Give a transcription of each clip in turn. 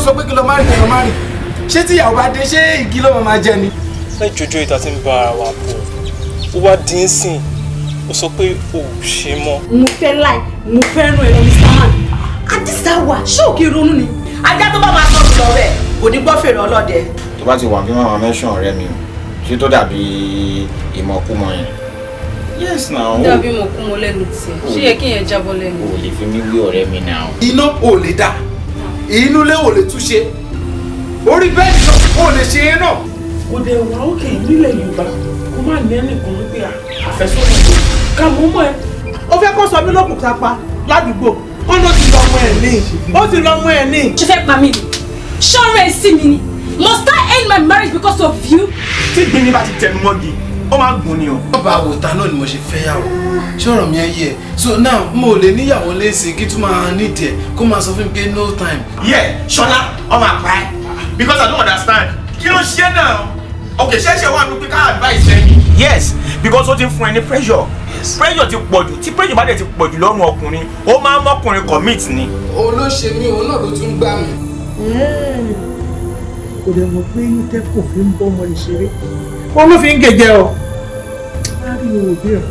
sọ pé kí ló má rí kí ló má rí. Ṣé tí ìyàwó bá dé ṣé igi ló máa jẹ ni? Ẹ jọjọ ìta tí ń bá ara wa bọ̀. Ó wá dín sìn. Ó sọ pé o ò ṣe mọ́. Mo fẹ́ láì, mo fẹ́ ràn ẹ́ Mr. Man. Àdìsá wà, ṣé òkè ronú ni? Ajá tó bá máa sọ mi lọ bẹ́ẹ̀, kò ní gbọ́ fèrè ọlọ́dẹ. Tó bá ti wà kí màmá mẹ́sàn ọ̀rẹ́ mi o, ṣé tó dàbí ìmọ̀kúmọ̀ yẹn? Yes now. Dàbí ìmọ̀kúmọ̀ lẹ́nu tiẹ̀, ṣé yẹ kí yẹn jábọ́ lẹ́nu? O lè fi mí wí ọ̀rẹ́ mi now. Iná ò lè dá, inú ilé ò lè túnṣe, orí bẹ́ẹ̀dì náà ò lè ṣe é náà. Kò dẹ̀ wá òkè nílẹ̀ Yorùbá kó má ní ẹnìkan wípé àfẹ́sọ́nà ká mú mọ́ ẹ. Ó fẹ́ kó sọ mí lókùn kápá ládùúgbò. Ó ló ti lọ́mọ ẹ̀ ní. Ó ti lọ́mọ ẹ̀ ní. Ṣé fẹ́ pa mí ni? Ṣọ́ọ̀rẹ́ sí mi ni? Must I end my marriage because of you? Tí gbìnrín bá ti tẹnu mọ́gi, ó máa ń gùn ni o. Ọba àwòtá náà ni mo ṣe fẹ́ yàwó. Ṣọ́rọ̀ mi ẹ yẹ. So now mo lè níyàwó lẹ́sìn kí tún máa nídìí ẹ̀ kó máa sọ fún mi pé no time. Yeah, Ṣọlá, ọmọ àpá ẹ̀. Because I don't understand. Kí ló ṣe náà? Okay, ṣẹ́ṣẹ́ wà ní pé ká advice ẹ. Yes, because ó ti ń fún ẹ ní pressure. Yes. Pressure ti pọ̀ jù. Tí pressure bá dẹ̀ ti pọ̀ jù lọ́rùn ọkùnrin, ó máa ń mọ́kùnrin commit ni. Olóṣè mi òun náà ló tún gbà mí. Kò dẹ̀ mọ̀ pé inú tẹ́kùn fi ń bọ́ ọmọ ìṣeré. Wọ́n ló fi ń gègé ọ. Á rí owó bí ọ̀.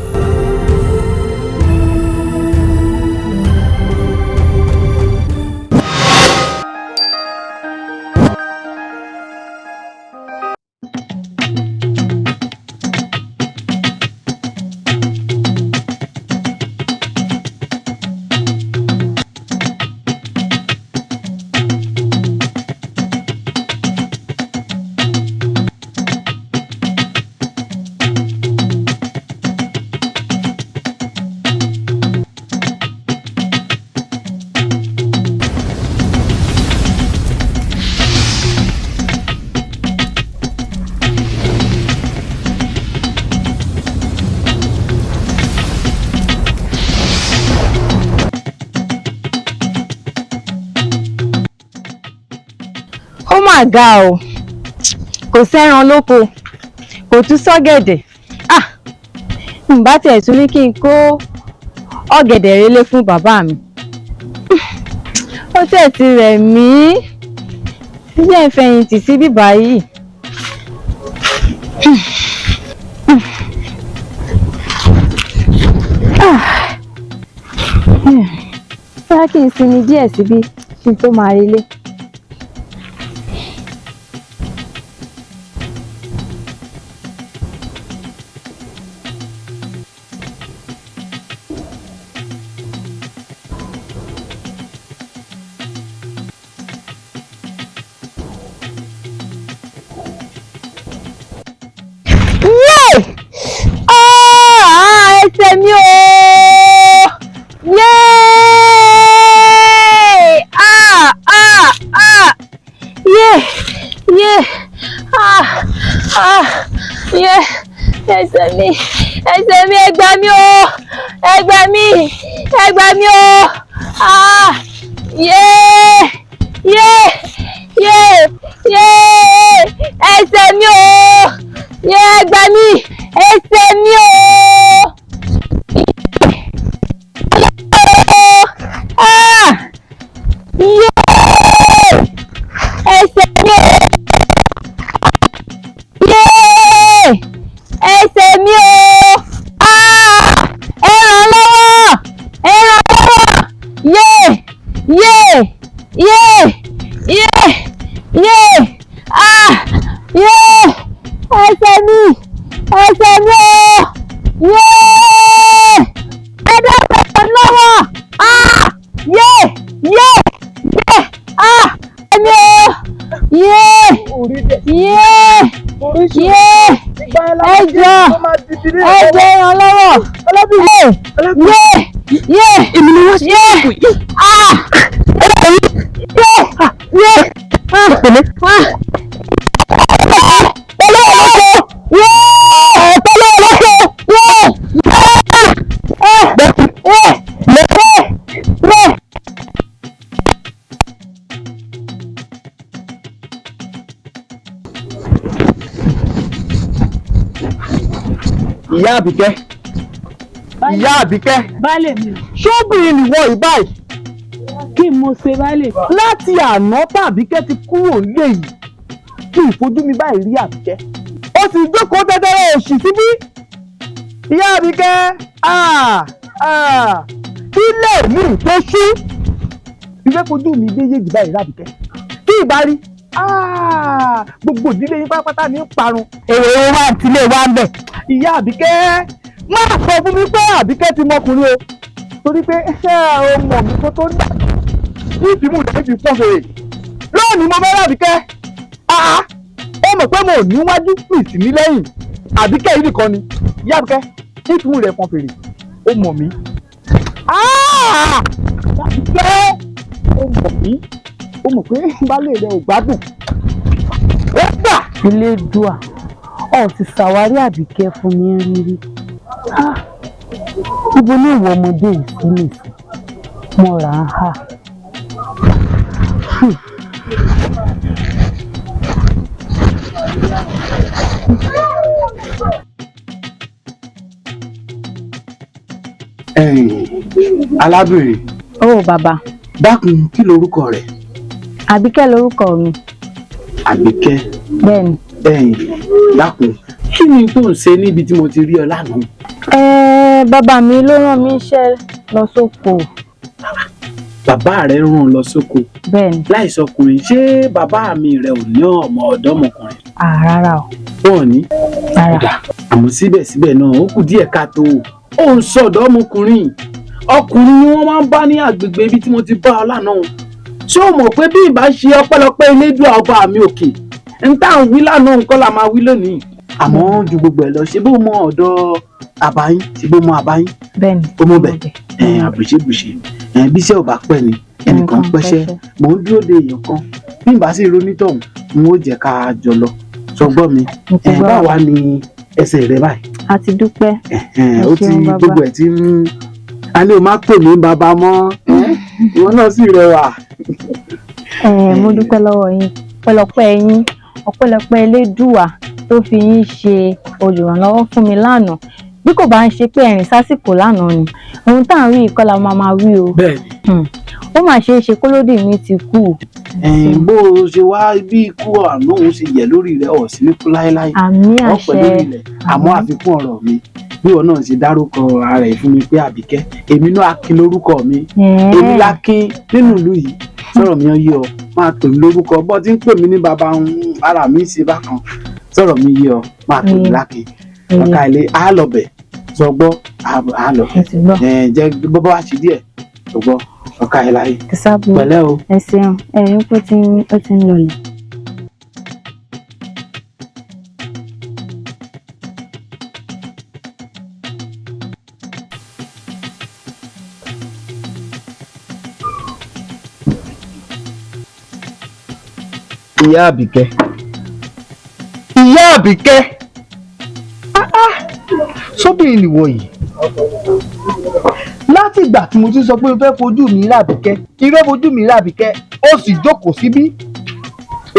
Ga o kò sẹ́ran lóko kò tún sọ́gẹ̀dẹ̀ ǹbá tẹ̀ tún ní kí n kó ọ̀gẹ̀dẹ̀ relé fún bàbá mi ó tẹ̀ ti rẹ̀ mí jẹ́ ìfẹ̀yìntì sí bíbá yìí. Bóyá kí n sinmi díẹ̀ síbí kí n tó máa relé. Ẹsẹ̀ mi o! Ẹsẹ̀ mi ẹ gbà mí o! Ẹ gbà mí! Ẹ gbà mí o! Ẹsẹ̀ mi o! Ẹ gbà mí! Ẹsẹ̀ mi o! Ìyá Àbíkẹ́. Ìyá Àbíkẹ́. Baálé mi. Ṣóbìnrin nìwọ ìbáyìí. Kí kí mo ṣe báyìí. láti àná tàbíkẹ́ ti kúrò nílé yìí kí ìfojú mi báyìí rí Àbíkẹ́ ó sì jókòó tẹ́tẹ́rẹ́ òṣì síbí. ìyá Àbíkẹ́ ilé mi tó ṣú ìfẹ́ fojú mi méjèèjì báyìí rí Àbíkẹ́ kí ìbá rí gbogbo ìdílé yín pátápátá ní parun. èrò wa àti ilé wa ń bẹ̀. ìyá Àbíkẹ́ má sọ fún mi pé Àbíkẹ́ ti mọkùnrin o torí pé ọmọ mi tó ń dà ní ìdìmú rẹ̀ fi pọ́n fèrè lónìí mo fẹ́ rí Àbíkẹ́ ó mọ̀ pé mo ò níwájú pìsì ní lẹ́yìn Àbíkẹ́ yìí nìkan ni ìyá Àbíkẹ́ ní ìdìmú rẹ̀ pọ́n fèrè ó mọ̀ mí Àbíkẹ́ ó mọ̀ mí ó mọ̀ pé baálé rẹ̀ ò gbádùn ó gbà. Elédùà ọ̀ ti ṣàwárí Àbíkẹ́ fún mi rírí ibo ní ìwọ ọmọdé ìsílẹ̀ sí mo rà á hà. Alábìnrin. Ó bàbá. Dákun kí lorúkọ rẹ̀? Àbíkẹ́ lorúkọ mi. Àbíkẹ́. Bẹ́ẹ̀ni. Dákun kí ni tó ń ṣe níbi tí mo ti rí ọ lánàá? Bàbá mi ló rán mi iṣẹ́ lọ sóko. Bàbá rẹ rán lọ sóko? Bẹ́ẹ̀ni. Láìsọkùnrin ṣé bàbá mi rẹ ò ní ọmọ ọ̀dọ́mọkùnrin? Rárá o. Wọn ò ní? Rárá. Àmọ́ síbẹ̀síbẹ̀ náà ó kù díẹ̀ káàtó ó ń sọ̀dọ̀ ọmọkùnrin ọkùnrin ni wọ́n máa ń bá ní agbègbè ibi tí mo ti bá ọ lánàá. Ṣé o mọ̀ pé bí ìbá ṣe ọpẹ́lọpẹ́ Elédùà ọba mi òkè ń tá à ń wí lánàá nǹkan la máa wí lónìí. Àmọ́ ju gbogbo ẹ̀ lọ ṣé bó mọ ọ̀dọ̀ àbáyín ṣé bó mọ àbáyín. Bẹ́ẹ̀ni. Ó mọ bẹ̀ àbùṣebùṣe bí iṣẹ́ ò bá pẹ́ ni ẹnìkan pẹ́ṣẹ́ mò ń dúró de èèyàn kan bí ìbá sì ronítọ̀hún n ó jẹ́ ká jọ lọ sọgbọ́n mi báwa ni ẹsẹ̀ rẹ báyìí. A ti dúpẹ́. Ó ti gbogbo ẹ̀ ti ń a ní o má pè mí bàbá mọ́ ìwọ náà sì rẹwà. Mo dúpẹ́ lọ́wọ́ yín ọpẹ́lọpẹ́ Elédùà tó fi yín ṣe olùrànlọ́wọ́ fún mi lánàá bí kò bá ń ṣe pé ẹ̀rìn sásìkò lánàá ni ohun tá à ń rí ìkọlà máa wí o. Bẹ́ẹ̀ni. Ó mà ṣe é ṣe kólódì mi ti kú. Bó o ṣe wá bí ikú àná òun ṣe yẹ lórí rẹ ọ̀ sí ní kú láéláé. Àmì àṣẹ. Ọ̀pẹ lórí rẹ̀ àmọ́ àfikún ọ̀rọ̀ mi bí wọn náà ṣe dárúkọ ara ẹ̀ fún mi pé Àbíkẹ́ èmi náà Akin lórúkọ mi èmi lákin nínú ìlú yìí sọ̀rọ̀ mi yé ọ máa pè mí lórúkọ bọ́ tí ń pè mí ní bàbá ara mi ṣe bákan sọ̀rọ̀ mi yé ọ máa pè mí Lákin ọ̀ka ilé á lọ bẹ̀ sọgbọ́ á lọ jẹ́ bọ́bá wá sí díẹ̀ sọgbọ́ ọ̀ka ẹ̀ láyé pẹ̀lẹ́ o. Ẹ ṣeun ẹ̀rín pé ó ti ń lọlẹ̀. Ìyá Àbíkẹ́ sóbìnrin nìwọ yìí láti ìgbà tí mo ti sọ pé o fẹ́ fojú mi rí Àbíkẹ́ irọ́ fojú mi rí Àbíkẹ́ ó sì jókòó síbí.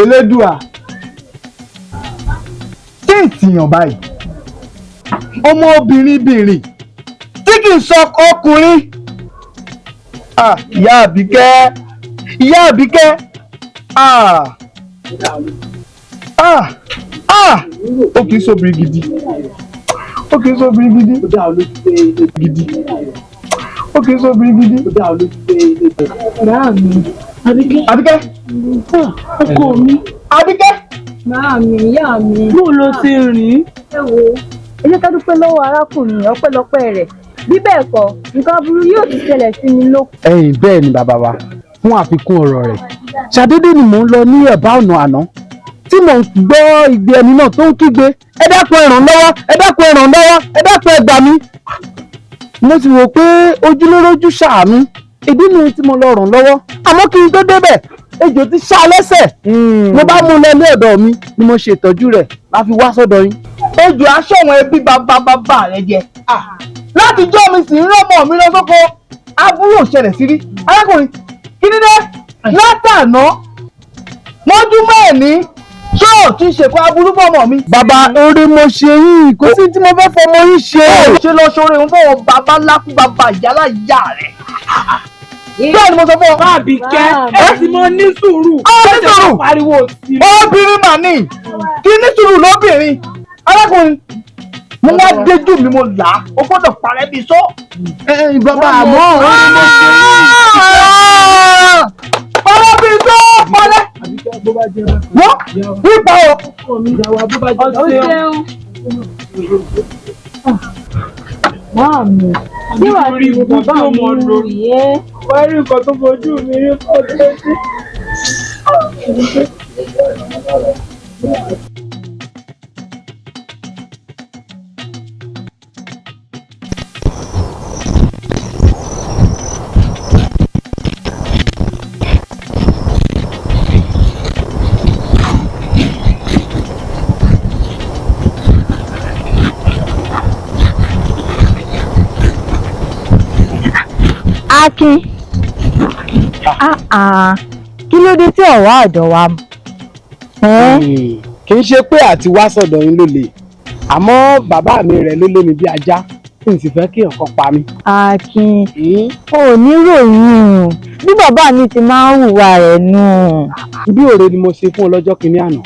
Elédùà tí ìsìyàn báyìí ọmọbìnrin tí kì í sọ ọkùnrin. Ìyá Àbíkẹ́ ó kì í sóbìnrin gidi ó kì í sóbìnrin gidi ó kì í sóbìnrin gidi. Àbíkẹ́ ọkọ mi. Àbíkẹ́. Màá mi ìyá mi. Bó ló ti rìn? Ẹ wo ẹ jẹ́ ká dúpẹ́ lọ́wọ́ arákùnrin ọpẹ́lọpẹ́ rẹ̀ bí bẹ́ẹ̀ kọ́ nǹkan aburú yóò ti ṣẹlẹ̀ sí mi lóko. Bẹ́ẹ̀ ni bàbá wa fún àfikún ọ̀rọ̀ rẹ̀ ṣàdédé ni mò ń lọ ní ẹ̀bá ọ̀nà àná tí mò ń gbọ́ igbe ẹni náà tó ń kígbe ẹ dákun ẹ ràn lọ́wọ́ ẹ dákun ẹ ràn lọ́wọ́ ẹ dákun ẹ gbà mí. Mo sì rò pé ojúlórójú ṣàánú ìdí nu tí mo lọ ràn lọ́wọ́ àmọ́ kí n tó débẹ̀ ejò ti ṣá lẹ́sẹ̀ mo bá mú un lọ ní ọ̀dọ̀ mi ni mo ṣe ìtọ́jú rẹ̀ máa fi wá sọ́dọ̀ yín. Ejò aṣọ́wọ̀n ẹbí bàbá rẹ̀ jẹ láti jọ́ mi sì ń rọ́mọ mi lọ sóko aburú ò ṣẹlẹ̀ sí rí arákùnrin kí ni dé látàná mọ́júmọ́ ẹ̀ ní ṣé ò tún ṣèkọ́ aburú fọmọ mi. Bàbá oore mo ṣe yín kò sí tí mo fẹ́ fọmọ yín ṣe. Ṣé lọ ṣoore ń fọwọ́ bàbá lákú bàbá ìyálà ìyá rẹ̀. bẹ́ẹ̀ ni mo sọ fún ọ. Àbíkẹ́ ẹ sì mọ ní sùúrù. ní sùúrù pariwo sí. obìnrin mà ní kí ní sùúrù lóbìnrin arákùnrin mo wá déjú mi mo là á o gbọ́dọ̀ parẹ́ bí sọ. bàbá àmọ́ ọ̀rẹ́ mo ṣe parẹ́ bí sọ parẹ́. wọ́n nípa o. Máàmù, kí wàá rí bàbá mi rí ẹ́? Wá rí nǹkan tó fojú mi rí kọ́ tó sí. Akin, kí ló dé tí ọ̀wá ọ̀dọ̀ wa mú? kì í ṣe pé àti wá sọ́dọ̀ yín ló le àmọ́ bàbá mi rẹ̀ ló lé mi bí ajá kí n sì fẹ́ kí nǹkan pa mí. Akin, ò ní ròyìn bí bàbá mi ti máa ń hùwà rẹ̀ nù. bí òre ni mo ṣe fún ọ lọ́jọ́ kìíní àná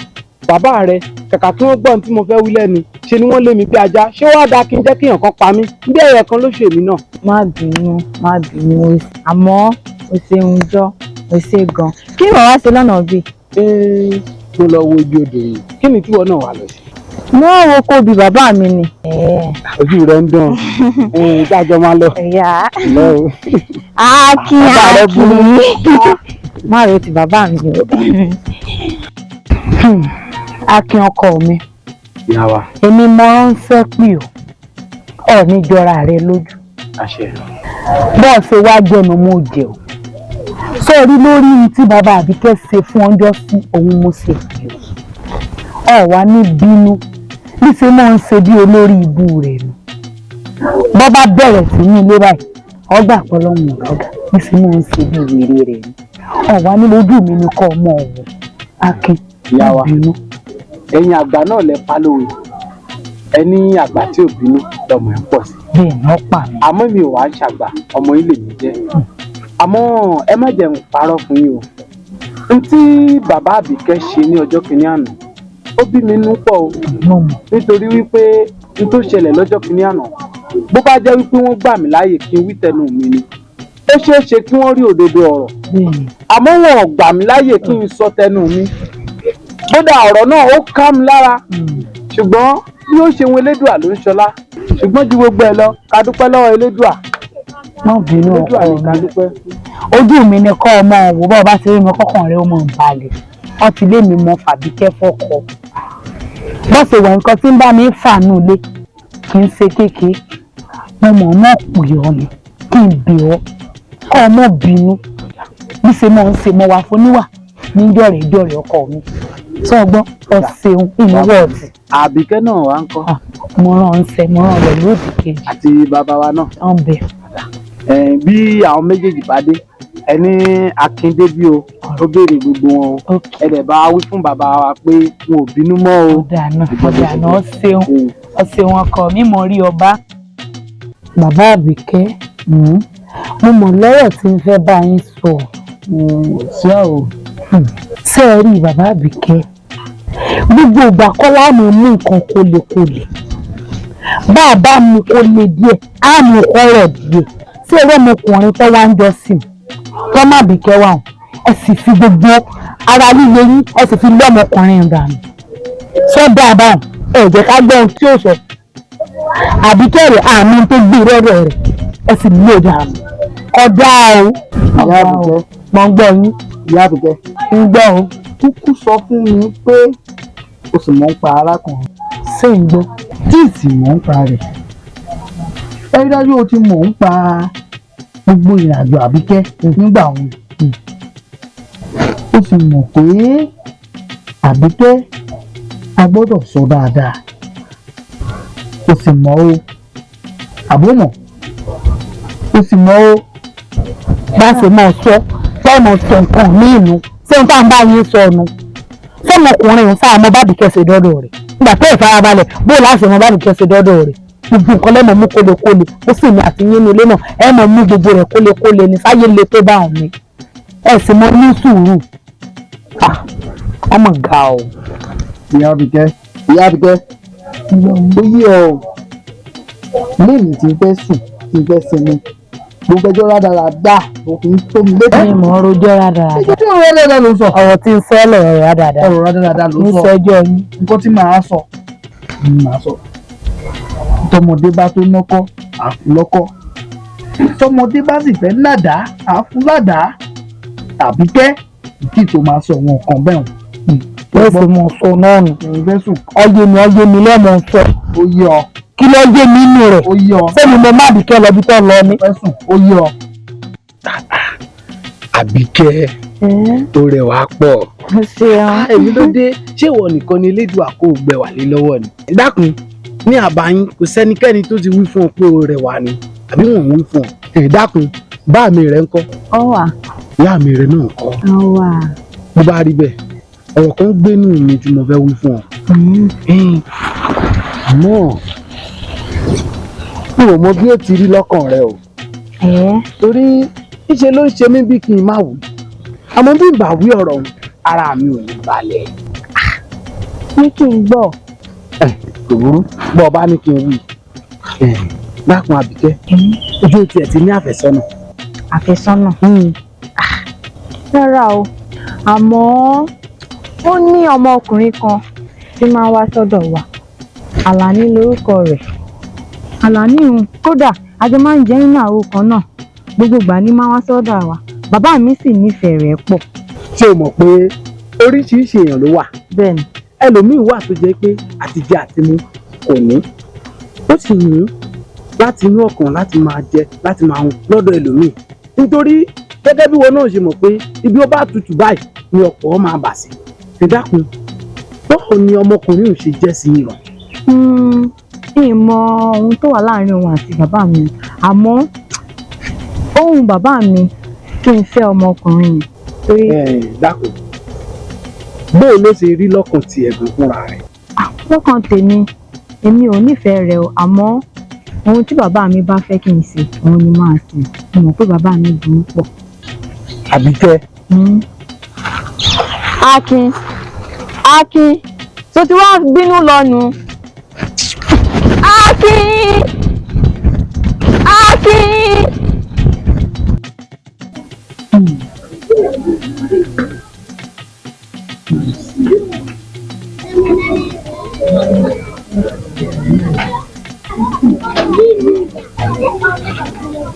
bàbá rẹ̀ kàkà kí wọ́n gbọ́n tí mo fẹ́ wí lẹ́nu ṣe ni wọ́n lé mi bí ajá ṣé wàá dáa kí n jẹ́ kí nǹkan pa mí bí ẹ̀yẹ kan ló ṣèmí náà. Má bínú àmọ́ o ṣeun jọ o ṣe gan. Kí ni wàá ṣe lọ́nà bí? mo lọ wo ojú odò yìí kí ni tíwọ náà wà lọ sí. mo wo kó bí bàbá mi ni. ojú rẹ ń dán ìdájọ́ máa lọ. Akin má ro ti bàbá mi o. Akin ọkọ mi èmi mo ránṣẹ́ pè ọ́ ní jọra rẹ lójú bọ́ọ̀ ṣe wá jẹnu mo jẹ o sọ́ọ́rí lórí tí bàbá Àbíkẹ́ ṣe fún ọjọ́ sí òun mo ṣe pè ọ́ wá ní bínú níṣẹ́ náà ń ṣe bí olórí ibu rẹ̀ nù bọ́ bá bẹ̀rẹ̀ sí ní ilé báyìí ọgbà pọlọ́hún ọ̀gá níṣẹ́ náà ń ṣe bí wèrè rẹ̀ nù ọ̀ wá ní lójú mi ní kọ́ ọmọ ọ̀hún Akin bínú. ẹ̀yin àgbà náà lẹ pa lóore ẹni àgbà tí ò bínú lọmọ ẹ pọ̀ sí. bẹ́ẹ̀ ni ó pa mí. àmọ́ mi ò wá ń ṣàgbà ọmọ yín lèmi jẹ́ àmọ́ ẹ má jẹ́ n parọ́ fún yín o n tí bàbá Àbíkẹ́ ṣe ní ọjọ́ kìíní àná ó bí mi nú pọ̀ o nítorí wípé n tó ṣẹlẹ̀ lọ́jọ́ kìíní àná bó bá jẹ́ wípé wọ́n gbà mí láàyè kí n wí tẹnu mi ni ó ṣeé ṣe kí wọ́n rí òdodo ọ̀rọ̀ àmọ́ wọn ò gbà mí láàyè kí n sọ tẹnu mi kódà ọ̀rọ̀ náà ó ká mi lára ṣùgbọ́n bí ó ṣe wọn elédùà ló ń ṣọlá ṣùgbọ́n ju gbogbo ẹ lọ ká dúpẹ́ lọ́wọ́ elédùà. má bínú ọkọ mi ojú mi ni kọ́ ọmọ òwò bá ọba ti rí mi kọ́kàn rẹ ọmọ ìbàlẹ̀ wọ́n ti lé mi mọ Fàbíkẹ́ fọ́kọ bó ṣe wà nǹkan tí ń bá mi fà nù lé kì í ṣe kéèké mo mọ̀ ọ́n náà pè ọ́ ni kí n bè ọ́ kọ́ ọmọ bínú bí ṣe mọ̀ ń ṣe mọ́ wa fún níwà ní jọ̀rẹ̀ ọkọ mi sọ́gbọ́n ọ̀sẹ̀un ìnáwó ọ̀tí. Àbíkẹ́ náà wá ń kọ́. mo rán rẹ̀ lóòdì kejì. àti bàbá wa náà. ó ń bẹ. bí àwọn méjèèjì bá dé ẹni Akin débí o ó béèrè gbogbo wọn o ẹ̀dẹ̀ bá wí fún bàbá wa pé wọn ò bínú mọ́ o. ọ̀dàná ọ̀sẹ̀un ọkọ mi mọ̀ rí ọba. bàbá Àbíkẹ́ mo mọ̀ lọ́rọ̀ tí n fẹ́ bá yín sọ ṣé o. ṣé ẹ rí bàbá Àbíkẹ́ gbogbo ìgbà kọ́ láàmú mú nǹkan kólekóle bá a bá mú kólé díẹ̀ á mú kọ́rọ̀ díẹ̀ ṣé ẹ̀rọ ọmọkùnrin tó wá ń jọ sí i tó má Àbíkẹ́ wà ẹ sì fi gbogbo ara líle yín ẹ sì fi lọ́mọkùnrin dànù sọ́dọ̀ àbáwọn ẹ jẹ́ ká gbọ́ ohun tí ó sọ Àbíkẹ́ rẹ̀ àmì tó gbé rọ́rọ̀ rẹ̀ ẹ sì lé dànù kọjá o. ìyá Àbíkẹ́ mo ń gbọ́ yín. ìyá Àbíkẹ́ ń gbọ́ o. kúkú sọ fún mi pé o sì mọ̀ ń pa arákùnrin. ṣé ń gbọ́. tí ì sì mọ̀ ń pa rẹ̀ ẹ rí dájú o ti mọ̀ ń pa gbogbo ìrìnàjò Àbíkẹ́ nígbà òun o sì mọ̀ pé Àbíkẹ́ a gbọ́dọ̀ sọ dáadáa o sì mọ̀ o àbúmọ̀ o sì mọ̀ o bá ṣe máa sọ tọ́mọ sọ nǹkan ní ìlú ṣé n tá n bá yín sọ ọ̀nù sọmọkùnrin sáà mo bá Àbíkẹ́ ṣe dọ́dọ̀ rẹ̀ nígbà tó ìfarabalẹ̀ bó láti mo bá Àbíkẹ́ ṣe dọ́dọ̀ rẹ̀ gbogbo nǹkan lẹ́mọ̀ mú kólekóle ó sì ní àti yín ní ilé náà ẹ mọ̀ mú gbogbo rẹ̀ kólekóle ní sáyé le tó bá òun ni ẹ sì mọ ní sùúrù ọmọ ga o. ìyá Àbíkẹ́ ó yí ọ lẹ́yìn tí ń fẹ́ sùn tí ń fẹ́ sinmi gbogbo ẹjọ́ rádaràda òfin tó mi létí. ẹ mọ̀ ọ̀rọ̀ ọjọ́ rádaràda. ẹjọ́ tí ọ̀rọ̀ rádaràda ló sọ. ọ̀rọ̀ tí ń sọ lọ̀rọ̀ rádaràda. ọ̀rọ̀ rádaràda ló sọ. ní sọjọ́ yín. nǹkan tí màá sọ tọmọdé bá tó nọ́kọ́ àfúlọ́kọ́ tọmọdé bá sì fẹ́ ládàá àfúládàá Àbíkẹ́ kí tó máa sọ wọn kan bẹ́ẹ̀ wọ́n sì mọ̀ sọ náà nù. ọyẹ mi lẹ́mọ̀ sọ. ó yé ọ. kí ló yé mi nínú rẹ̀. ó yé ọ. sẹ́ni mo má Àbíkẹ́ lọ bí tó lọ ní. fẹ́sùn ó yé ọ. Àbíkẹ́ tó rẹwà pọ̀. èmi ló dé ṣé ìwọ nìkan ni elédùà kó gbẹ wà lé lọ́wọ́ ni. dákun ní àbáyín kò sẹ́nikẹ́ni tó ti wí fún ọ pé o rẹwà ni àbí wọ́n ń wí fún ọ. dákun bá mi rẹ̀ ń kọ́. ọ wà. ìyá mi rẹ̀ náà kọ́. ọ wà. bó bá rí bẹ́ẹ̀ ọ̀rọ̀ kan gbénú mi tí mo fẹ́ wí fún ọ. àmọ́ mi ò mọ bí ó ti rí lọ́kàn rẹ o. torí níṣe ló ń ṣe mí bí kí n má wí àmọ́ bí n bá wí ọ̀rọ̀ ara mi ò ní balẹ̀. ní kí n gbọ́. kò burú bọ́ ọ bá ní kí n wí. dákun Àbíkẹ́ ojú tiẹ̀ ti ní àfẹ́sọ́nà. àfẹ́sọ́nà. rárá o àmọ́ ó ní ọmọkùnrin kan tí máa ń wá sọ́dọ̀ wa Àlàní lórúkọ rẹ̀. Àlàní òun kódà àjọ máa ń jẹ́ nínú àwo kan náà gbogbo ìgbà ní máa wá sọ́dọ̀ wa bàbá mi sì nífẹ̀ẹ́ rẹ̀ pọ̀. ṣé o mọ̀ pé oríṣiríṣi èèyàn ló wà. bẹ́ẹ̀ni. ẹlòmíín wà tó jẹ́ pé àtijẹ àtimú kò ní ó sì ní láti inú ọkàn láti máa jẹ láti máa hùn lọ́dọ̀ ẹlòmíín nítorí gẹ́gẹ́ bí wọn náà ṣe mọ̀ pé ibi ó bá tutù báyìí ni ọ̀pọ̀ máa bà sí. ẹ dákun báwo ni ọmọkùnrin ò ṣe jẹ́ sí i lọ. ìmọ̀ ohun tó wà láàrin òun àti bàbá mi àmọ́ ohun bàbá mi kí n fẹ́ ọmọkùnrin yìí. dákun bóun ló ṣe rí lọ́kàn ti ẹ̀gbọ́n fúnra rẹ̀. lọ́kàn tèmi èmi ò nífẹ̀ẹ́ rẹ̀ o àmọ́ ohun tí bàbá mi bá fẹ́ kí n ṣe òun ni máa ṣe mo mọ̀ pé bàbá mi burú pọ̀. Àbíkẹ́. Akin tó ti wá bínú lọ́nu. Akin.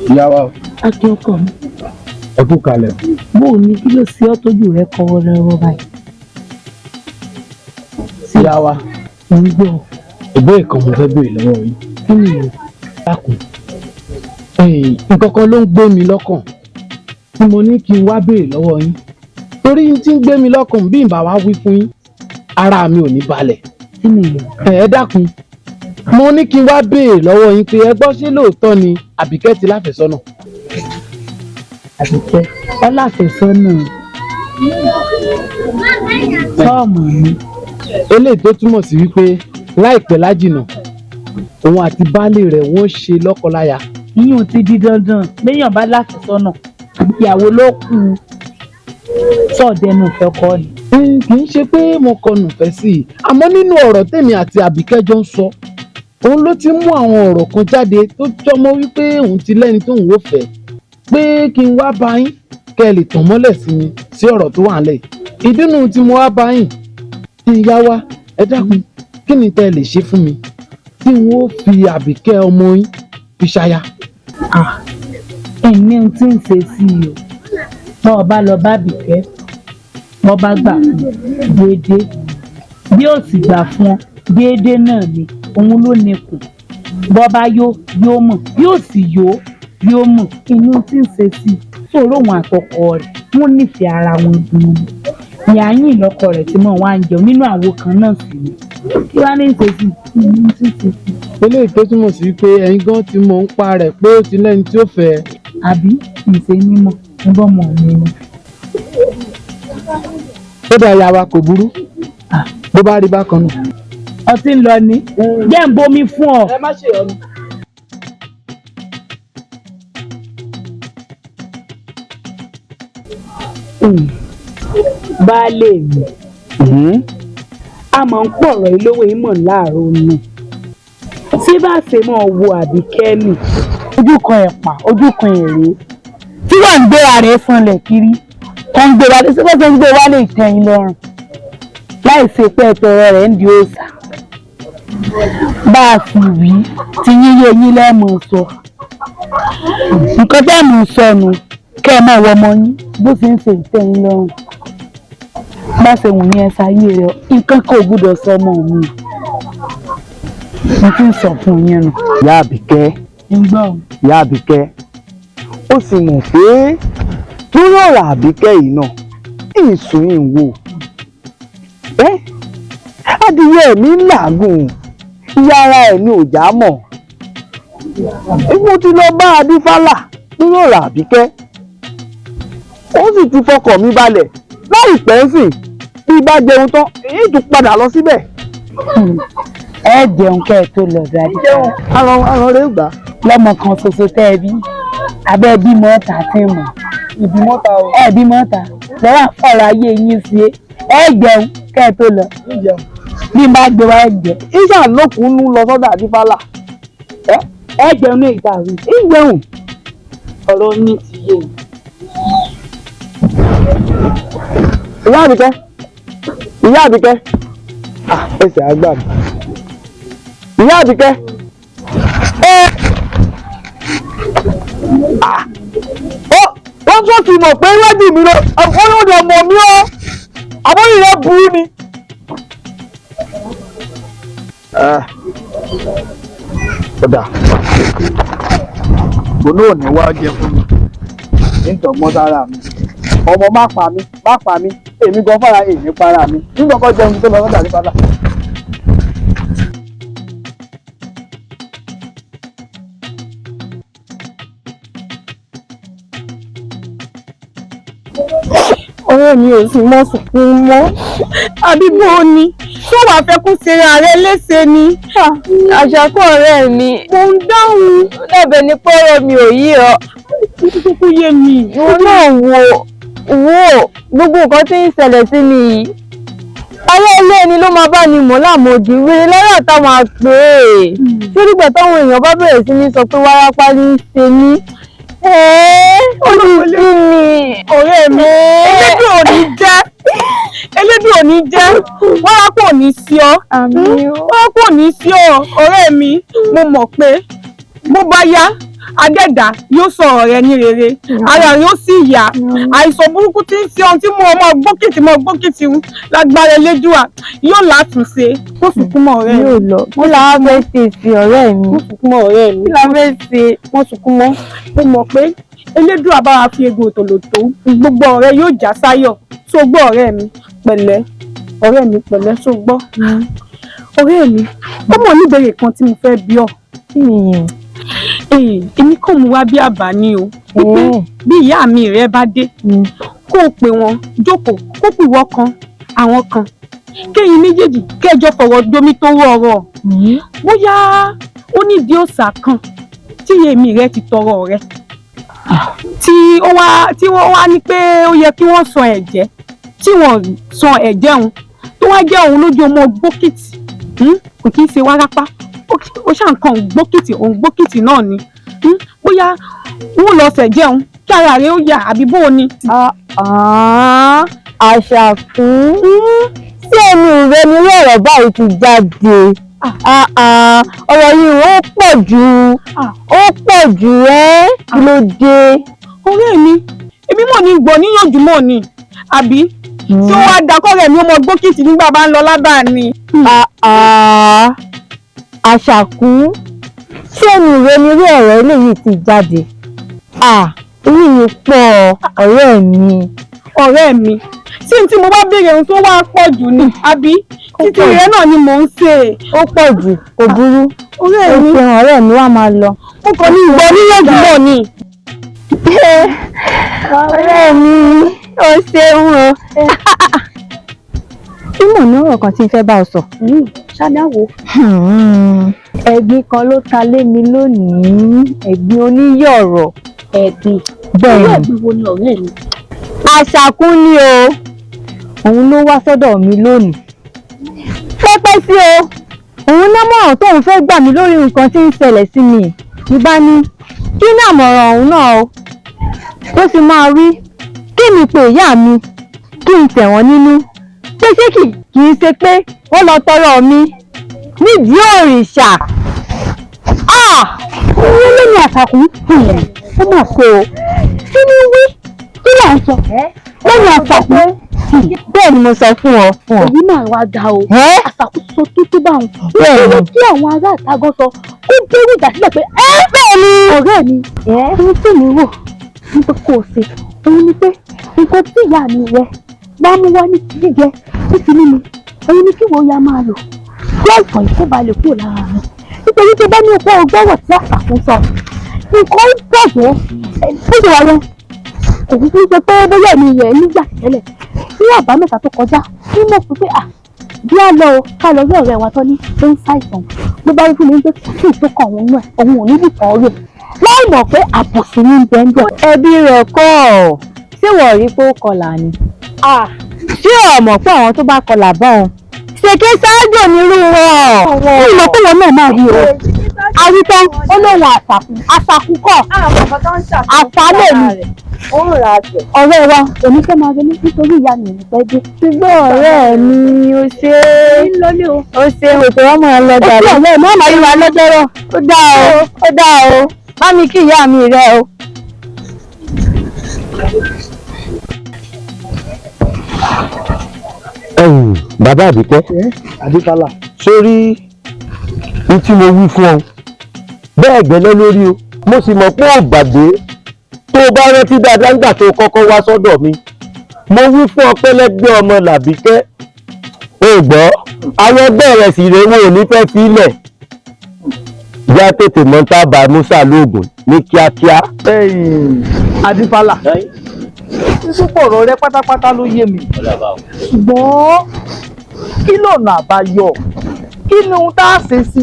ìyá wa. Akin ọkọ mi. ọdún kalẹ̀. bóò ní kí ló ṣe ọ́ tójú rẹ kọ́wọ́ lọ́wọ́ báyìí. ìyá wa. mo ń gbọ́. ìbéèrè kan mo fẹ́ béèrè lọ́wọ́ yín. kí ni ìwọ. dákun nǹkan kan ló ń gbé mi lọ́kàn tí mo ní kí n wá béèrè lọ́wọ́ yín torí tí ń gbé mi lọ́kàn bí n bá wá wí fún yín ara mi ò ní balẹ̀. kí ni ìwọ. ẹ dákun mo ní kí n wá béèrè lọ́wọ́ yín pé ẹ gbọ́ ṣé lóòótọ́ ni Àbíkẹ́ ti láfẹ̀sọ́nà. Àbíkẹ́ ọláfẹ̀sọ́nà sọ́ọ̀mù mi. eléyìí tó túmọ̀ sí wípé láìpẹ́ lájìnà òun àti baálé rẹ̀ wọ́n ṣe lọ́kọláya. yíyún ti di dandan léèyàn bá láfẹ̀sọ́nà ìyàwó ló kù sọ̀dẹ̀nu ìfẹ́ kọ́ ni. kì í ṣe pé mo kọnu ìfẹ́ sí i àmọ́ nínú ọ̀rọ̀ tèmi àti Àbíkẹ́ jọ ń sọ òun ló ti mú àwọn ọ̀rọ̀ kan jáde tó jọmọ́ wípé òun ti lẹ́ni tóun ò fẹ́ pé kí n wá bá yín kẹ́ ẹ lè tàn mọ́lẹ̀ sí mi sí ọ̀rọ̀ tó wà nílẹ̀ ìdínú tí mo wá bá yín tí ìyá wa ẹ dákun kí ni tẹ́ ẹ lè ṣe fún mi tí n ó fi Àbíkẹ́ ọmọ yín fi ṣaya. ẹ̀mí ohun tí ń ṣe sí i o bọ́ ọ bá lọ bá Àbíkẹ́ wọ́n bá gbà fún déédéé bí ó sì gbà fún ọ déédéé náà ni òun ló níkùn bọ́ bá yóò mọ̀ bí ó sì yóò mọ̀ inú tí ń ṣe sí i sọ̀rọ̀ òun àtọkọ rẹ̀ wọ́n nífẹ̀ẹ́ ara wọn gan-an ìyá yín lọ́kọ rẹ̀ tí mò ń wá ń jẹun nínú àwo kan náà sí ni kí wàá ní ṣe sí i inú tí ń ṣe sí i. eléyìí tó túmọ̀ sí pé ẹ̀yin gan ti mọ̀ ń pa rẹ̀ pé ó ti lẹ́ni tí ó fẹ́. àbí ìṣe mímọ̀ ń bọ́ mọ̀ mi ni. ó dà ya wa kò burú bó bá rí bákan náà ọtí ń lọ ni jẹ́ ń bomi fún ọ. ẹ má ṣe ọ̀nà. baálé mi a máa ń pọ̀rọ̀ ilówó ìmọ̀ láàárọ̀ ni tí bá ṣe máa wo Àbíkẹ́ nì ojú kan ẹ̀pà ojú kan èrè tí wọ́n ń gbéra rẹ̀ sanlẹ̀ kiri wọ́n ń gbé wálé sí bọ́sẹ̀ ń gbé wálé ìtẹ̀yìn lọ́rùn láì ṣe pé ẹ̀tọ́rọ rẹ̀ ń di òòṣà bá a sì wí tí yíyé yín lẹ́mọ̀ sọ nǹkan tẹ́ mọ̀ sọnù kẹ́ ẹ máa wọ ọmọ yín bó ṣe ń ṣe ìtẹ̀yìn lọ́rùn bá ṣe wù ní ẹ̀ṣá ayé rẹ̀ nǹkan kò gbúdọ̀ sọ ọmọ mi mo ti ń sọ fún yín nù. Ìyá Àbíkẹ́ Ìyá Àbíkẹ́ ó sì mọ̀ pé lórí ọ̀rọ̀ Àbíkẹ́ yìí náà ìsùn ìwò adìyẹ mi ń làágùn ìyá ara ẹ̀ ní òjá mọ̀ mo ti lọ bá Adífálà lórí ọ̀rọ̀ Àbíkẹ́ ó sì ti fọkàn mi balẹ̀ láìpẹ́ sì bí bá jẹun tán èyí tún padà lọ síbẹ̀. ẹ jẹun kẹ́ ẹ tó lọ dáadé. aràn rẹ gbà. lọ́mọ kan ṣoṣo tẹ́ ẹ bí abẹ́ bímọ ọ̀tá tí mọ̀. ìbímọ́ta o. ẹ bímọ ọ̀tá lọ́wọ́ àfọ̀rọ̀ ayé yín sí ẹ jẹun kẹ́ ẹ tó lọ. bí n bá gbé wa ẹ jẹ. ìṣà lókùnún lọ sọ́dọ̀ Adífálà. ẹ jẹun ní ìta rí. ìjẹun. ọ̀rọ̀ ní ti yé mi. Ìyá Àbíkẹ́ Ìyá Àbíkẹ́ ẹsẹ̀ àgbà mi Ìyá Àbíkẹ́ wọ́n tún ti mọ̀ pé iwájú mi lọ ọlọ́dọ̀ ọmọ mi ọ́ àbóyè rẹ̀ burú ni. ọ̀dà gbóná ò ní wá jẹ fún mi nítọ̀gbọ́n sára mi ọmọ má pa mí èmi gan fara èmi para mi nígbà kan jẹun tó lọ sọ́dọ̀ Adífálà. ọ̀rẹ́ mi ò sì mọ́ sunkún mọ́ àbíbó ni tó wàá fẹ́ kó ṣe ààrẹ léṣe ni. àṣàkọ ọ̀rẹ́ mi mo ń dáhùn lẹ́bẹ̀ ní pọ́rọ̀ mi ò yí ọ. kúkú yé mi. ìwọ náà wo gbogbo nǹkan tí ń ṣẹlẹ̀ sí mi yìí ayé ilé ẹni ló máa bá ní mọ̀ láàmójú wéré lọ́rọ̀ táwọn àpè é ṣórígbà táwọn èèyàn bá bẹ̀rẹ̀ sí ní sọ pé wárápá ní í ṣe mí olùsí mi ọ̀rẹ́ mi elédùn ò ní jẹ́ wárápá ò ní sí ọ wárápá ò ní sí ọ ọ̀rẹ́ mi mo mọ̀ pé bó bá yá adẹ́dà yóò sọ ọ̀rẹ́ ní rere ara yóò sì yá àìsàn burúkú tí ń ṣe ohun tí mo ọmọ gbókìtì lágbára Elédùà yóò látúnṣe kó sunkún mọ́ ọ̀rẹ́ mi. yóò lọ kí làá fẹ́ ṣe sí ọ̀rẹ́ mi. kó sunkún mọ́ ọ̀rẹ́ mi. kí làá fẹ́ ṣe. wọ́n sunkún mọ́ mo mọ̀ pé Elédùà bá wa fi egbò tòlótó gbogbo ọ̀rẹ́ yóò já sáyọ̀ tó gbọ́ ọ̀rẹ́ mi pẹ̀lẹ́ tó gbọ́ ọ̀rẹ́ mi ó mọ̀ níbẹ̀rẹ̀ kan tí mo fẹ́ bí ọ. èmi kàn mú wá bí àbá ni o bí ìyá mi rẹ bá dé kó o pè wọn jókòó kó pè wọ́n kan àwọn kan kẹ́yìn méjèèjì kẹjọ fọ̀rọ̀ domi tó rọrọ̀ bóyá ó nídìí òòṣà kan tí èmi rẹ ti tọrọ rẹ tí wọ́n wá ní pé ó yẹ kí wọ́n san ẹ̀jẹ̀ tí wọ́n san ẹ̀jẹ̀ òun tó wá jẹ́ òun lójú ọmọ gbókìtì kò kí ń ṣe wárápá ó ṣàn kan gbókìtì náà ni bóyá wọ́n lọ ṣẹ̀jẹ̀ òun kí ara rẹ̀ ó yà àbí bó o ni. Àṣàkún tí ẹnu rẹ ní ọ̀rọ̀ báyìí ti jáde ọ̀rọ̀ yìí ó pọ̀ jù kí ló dé. ọ̀rẹ́ mi èmi mọ̀ ní gbọ́ níyànjú mọ̀ ni àbí tí ó wá dakọ́rẹ̀ mi ó mọ gbókìtì nígbà bá ń lọ lábàá ni. Àṣàkún tí ẹnu rẹ ní ọ̀rọ̀ eléyìí ti jáde eléyìí pọ̀ ọ̀rẹ́ mi tí n tí mo bá béèrè ohun tó wá pọ̀ jù ni àbí títí rẹ náà ni mò ń ṣe. ó pọ̀ jù kò burú ọ̀rẹ́ mi wá máa lọ. ó kàn ní ìgbọ́ níyànjú mọ̀ ni. ọ̀rẹ́ mi ó ṣeun o. tí mò mọ̀ ní ọ̀rọ̀ kan tí n fẹ́ bá ọ sọ. Ṣádáwò. Ẹ̀gbin kan ló ta lé mi lónìí, ẹ̀gbin oníyọ̀rọ̀. Ẹ̀gbin. Bẹ́ẹ̀ni. Ẹ̀gbin wo ni ọ̀rẹ́ mi? Àṣàkún ni o. Òun ló wá sọ́dọ̀ mi lónìí. Pẹ́pẹ́ sí o. Òun námọ̀ràn tóun fẹ́ gbà mí lórí nǹkan tí ń ṣẹlẹ̀ sí mi. Ní bá ní kí ní àmọ̀ràn òun náà o. Ó sì máa rí kí mi pè ìyá mi kí n tẹ̀ wọ́n nínú. Pé ṣé kì í ṣe pé wọ́n lọ tọrọ mi nídìí òrìṣà. Òun ló ní Àṣàkún. Ó mà ṣe o. Kí ni wí? Kí là ń sọ? Lẹ́yìn Àṣàkún. Bẹ́ẹ̀ ni mo sọ fún ọ. Èyí náà wá ga o. Àṣàkún sọ tó bá wọn. Bẹ́ẹ̀ ni. Kí àwọn ará àtàgọ́ sọ kó gbérù ìjà sílẹ̀ pé bẹ́ẹ̀ ni. Ọ̀rẹ́ mi. Ohun tí mi rò ní pé kò ṣe. Òun ni pé nǹkan tí ìyá mi rẹ bá mú wá ní jíjẹ títí mímu. Òun ni kí wọ́n ya máa lò. Bí àìsàn ìkóbalẹ̀ kúrò lára mi. Nítorí pé bá ní ọ̀pọ̀ ọgbọ́rọ̀ tí Àṣàkún sọ. Nǹkan ń bàjẹ́. Ó ṣe wà lọ. Òun fi ń sọ pé bóyá èmi rẹ̀ nígbà tẹ́lẹ̀ ní àbámẹ́ta tó kọjá ní mọ̀ pé bí a lọ ká lọ rí ọ̀rẹ́ wa tán ní tó ń ṣàìsàn ló bá rí fún mi pé kí n tó kàn òun náà òun ò ní nìkan rẹ̀ láì mọ̀ pé àbòsí ní bẹ́ńbẹ́. Ẹbí rẹ̀ kọ́ ọ̀ ṣé wọ́n rí pé ó kọlà ni. Ṣé o mọ̀ pé àwọn tó bá kọlà bọ́ wọn ṣèké ṣáájú nírú wọn. Ìmọ̀ tó wọn náà máa rí o. Àwítọ́ ó lóun Àṣàkún kọ̀ àṣálẹ̀ mi. Ọ̀rẹ́ wa èmi fẹ́ máa relé nítorí ìyá mi ò pẹ́ dé. Ṣùgbọ́n ọ̀rẹ́ mi ó ṣe òtò wọn máa lọ dàrú. Ọ̀rẹ́ mi máa rí wa lọ́jọ́rọ̀. Ó dá o bá mi kí ìyá mi rẹ o. Bàbá Àbíkẹ́. Adéfálà. Sórí ní tí mo wí fún ọ bẹ́ẹ̀ gẹ́lẹ́ lórí o mo sì mọ̀ pé ò gbàgbé tó bá rántí dáadáa nígbà tó kọ́kọ́ wá sọ́dọ̀ mi mo wí fún ọ pẹ́lẹ́gbẹ́ ọmọ làbíkẹ́ o gbọ́ àwọn ẹgbẹ́ rẹ̀ sì rèé wọn ò ní fẹ́ filẹ̀ yá tètè mọ́ tábà musa lóògùn ní kíákíá. Adéfálà sísúpọ̀ ọ̀rọ̀ rẹ pátápátá ló yé mi ṣùgbọ́n kí lọ́nà àbáyọ kí ni ohun tá a ṣe sí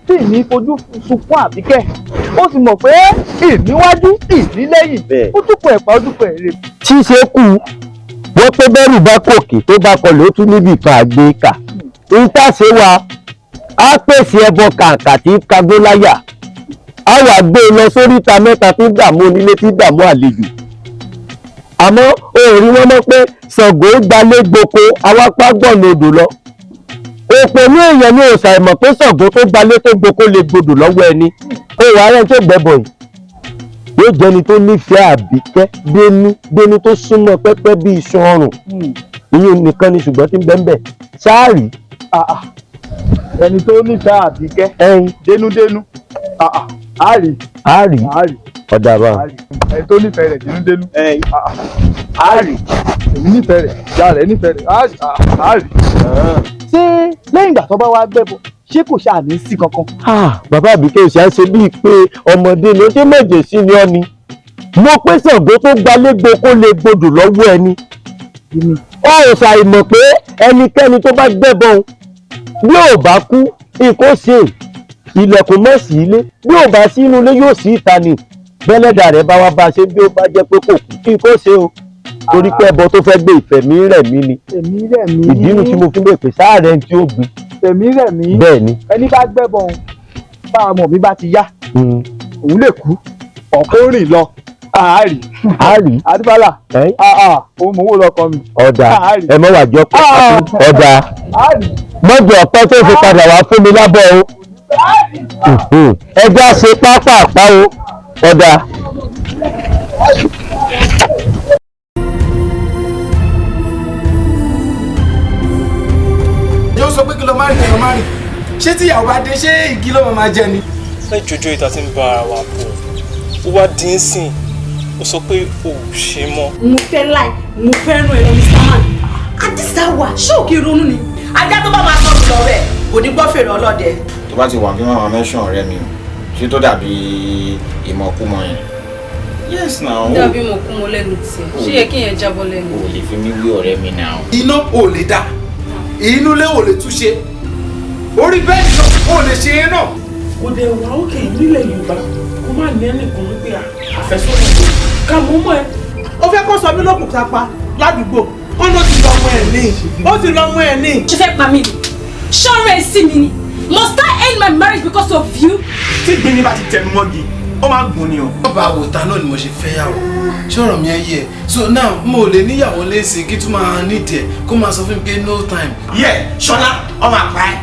tí ìní fojú sunkún Àbíkẹ́ ó sì mọ̀ pé ìníwájú ìnílẹ́yìn ó túpọ̀ ẹ̀pá ó túpọ̀ ẹ̀rẹ́. ṣíṣe kù wọ́n pé bẹ́rù bá kòkè tó bá kọlẹ̀ ó tún níbi kan àgbé kà ń tàṣe wa á pèsè ẹbọ kàǹkà tí kagbó láyà á wà gbé e lọ sóríta mẹ́ta tí dààmú onílé tí dààmú àlejò àmọ́ òòrí wọn mọ̀ pé Ṣàngó gbalé gboko awápá gbọ̀nà odò lọ òpè ní èèyàn ní òòṣà ìmọ̀ pé Ṣàngó tó gbalé tó gboko lè gbodò lọ́wọ́ ẹni òwò ààrẹ tó gbẹ́bọ̀ yìí yóò jẹ́ni tó nífẹ̀ẹ́ Àbíkẹ́ dénú tó súnmọ́ pẹ́pẹ́ bí iṣan ọrùn ìyẹn nìkan ni ṣùgbọ́n tí ń bẹ́ẹ̀ bẹ́ẹ̀ sáàrì. ẹni tó nífẹ̀ẹ́ Àbíkẹ́ dénúdénú àárí ọ̀dà bá ẹni tó nífẹ̀ẹ́ rẹ̀ dénúdénú àárí èmi nífẹ̀ẹ́ rẹ̀ ìyá rẹ̀ nífẹ̀ẹ́ rẹ̀ àárí. ṣé lẹ́yìn ìgbà tó bá wá gbẹ́bọ ṣé kò ṣáà ní sí kankan. bàbá Àbíkẹ́ òṣà ṣe bíi pé ọmọdé ni ó ṣe méje sí ni ọ ni mo pé Ṣàngó tó gbalé gboko lè gbodò lọ́wọ́ ẹni ó ṣàìmọ̀ pé ẹnikẹ́ni tó bá gbẹ́bọ bí ò bá kú ikó ṣe ilẹ̀kùn mọ́sí ilé bí ò bá sí inú ilé yóò sí ìta ni bẹ́lẹ́dà rẹ̀ bá wá bá ṣe bí ó bá jẹ́ pé kò kú ikó ṣe o torí pé ẹbọ tó fẹ́ gbé ìfẹ̀mí rẹ̀ mí ni ìdí inú tí mo fi lè pè sáàrẹ̀ tí ó gbé tèmi rẹ̀ mí bẹ́ẹ̀ ni ẹni bá gbẹ́bọ òun bá ọmọ mi bá ti yá òun lè kú ọ̀pọ̀ rìn lọ àárí Adébálà òun mò ń wò lọkọ mi. ọ̀dà ẹ mọ̀ wàjọ pé ọ̀dà mọ́jọ ọ̀pẹ́ tó fi padà wá fún mi lábọ́ o ẹjọ́ ṣe pápá o ọ̀dà. yóò sọ pé kí ló má rìn kí ló má rìn ṣé tí ìyàwó bá dé ṣé igi ló máa jẹ ni. ẹ jọjọ ìta tí ń bá ara wa bọ̀ ó wá dín sìn ó sọ pé ò ṣe mọ́. mo fẹ́ láì mo fẹ́ ràn ẹ́ lọ Mr. Man Adisa wa ṣóòkì ronú ni ajá tó bá máa sọ mi lọ rẹ̀ kò ní gbọ́ fèrè ọlọ́dẹ. tó bá ti wà kí màmá mẹ́sàn ọ̀rẹ́ mi o ṣé tó dàbí ìmọ̀kúmọ̀ yẹn. yes now. dàbí ìmọ̀kúmọ̀ lẹ́nu tiẹ̀ ṣé yẹ kí yẹn jábọ́ lẹ́nu. o lè fi mí wí ọ̀rẹ́ mi náà. iná ò lè dá inú ilé ò lè túnṣe orí bẹ́ẹ̀dì náà ò lè ṣe é náà. kò dẹ̀ wá òkè nílẹ̀ Yorùbá kó má ní ẹnìkan wípé àfẹ́sọ́nà tó ká mú mọ́ ẹ. ó fẹ́ kó sọ mí lókùúta pa ládùúgbò ó ló ti lọ ọmọ ẹ̀ ní ó ti lọ ọmọ ẹ̀ ní. ṣe fẹ́ pa mí ni ṣọ́ọ̀rẹ́ sí mi ni must I end my marriage because of you. tí gbin ní bá ti tẹnu mọ́gi ó máa ń gùn ni o. ọba àwòtá náà ni mo ṣe fẹ́ yàwó ṣọ́ọ̀rọ̀ mi ẹ yẹ so now mo lè níyàwó lẹ́sìn kí tún máa nídìí ẹ̀ kó máa sọ fún mi pé no time. Ṣọlá ọmọ àpá ẹ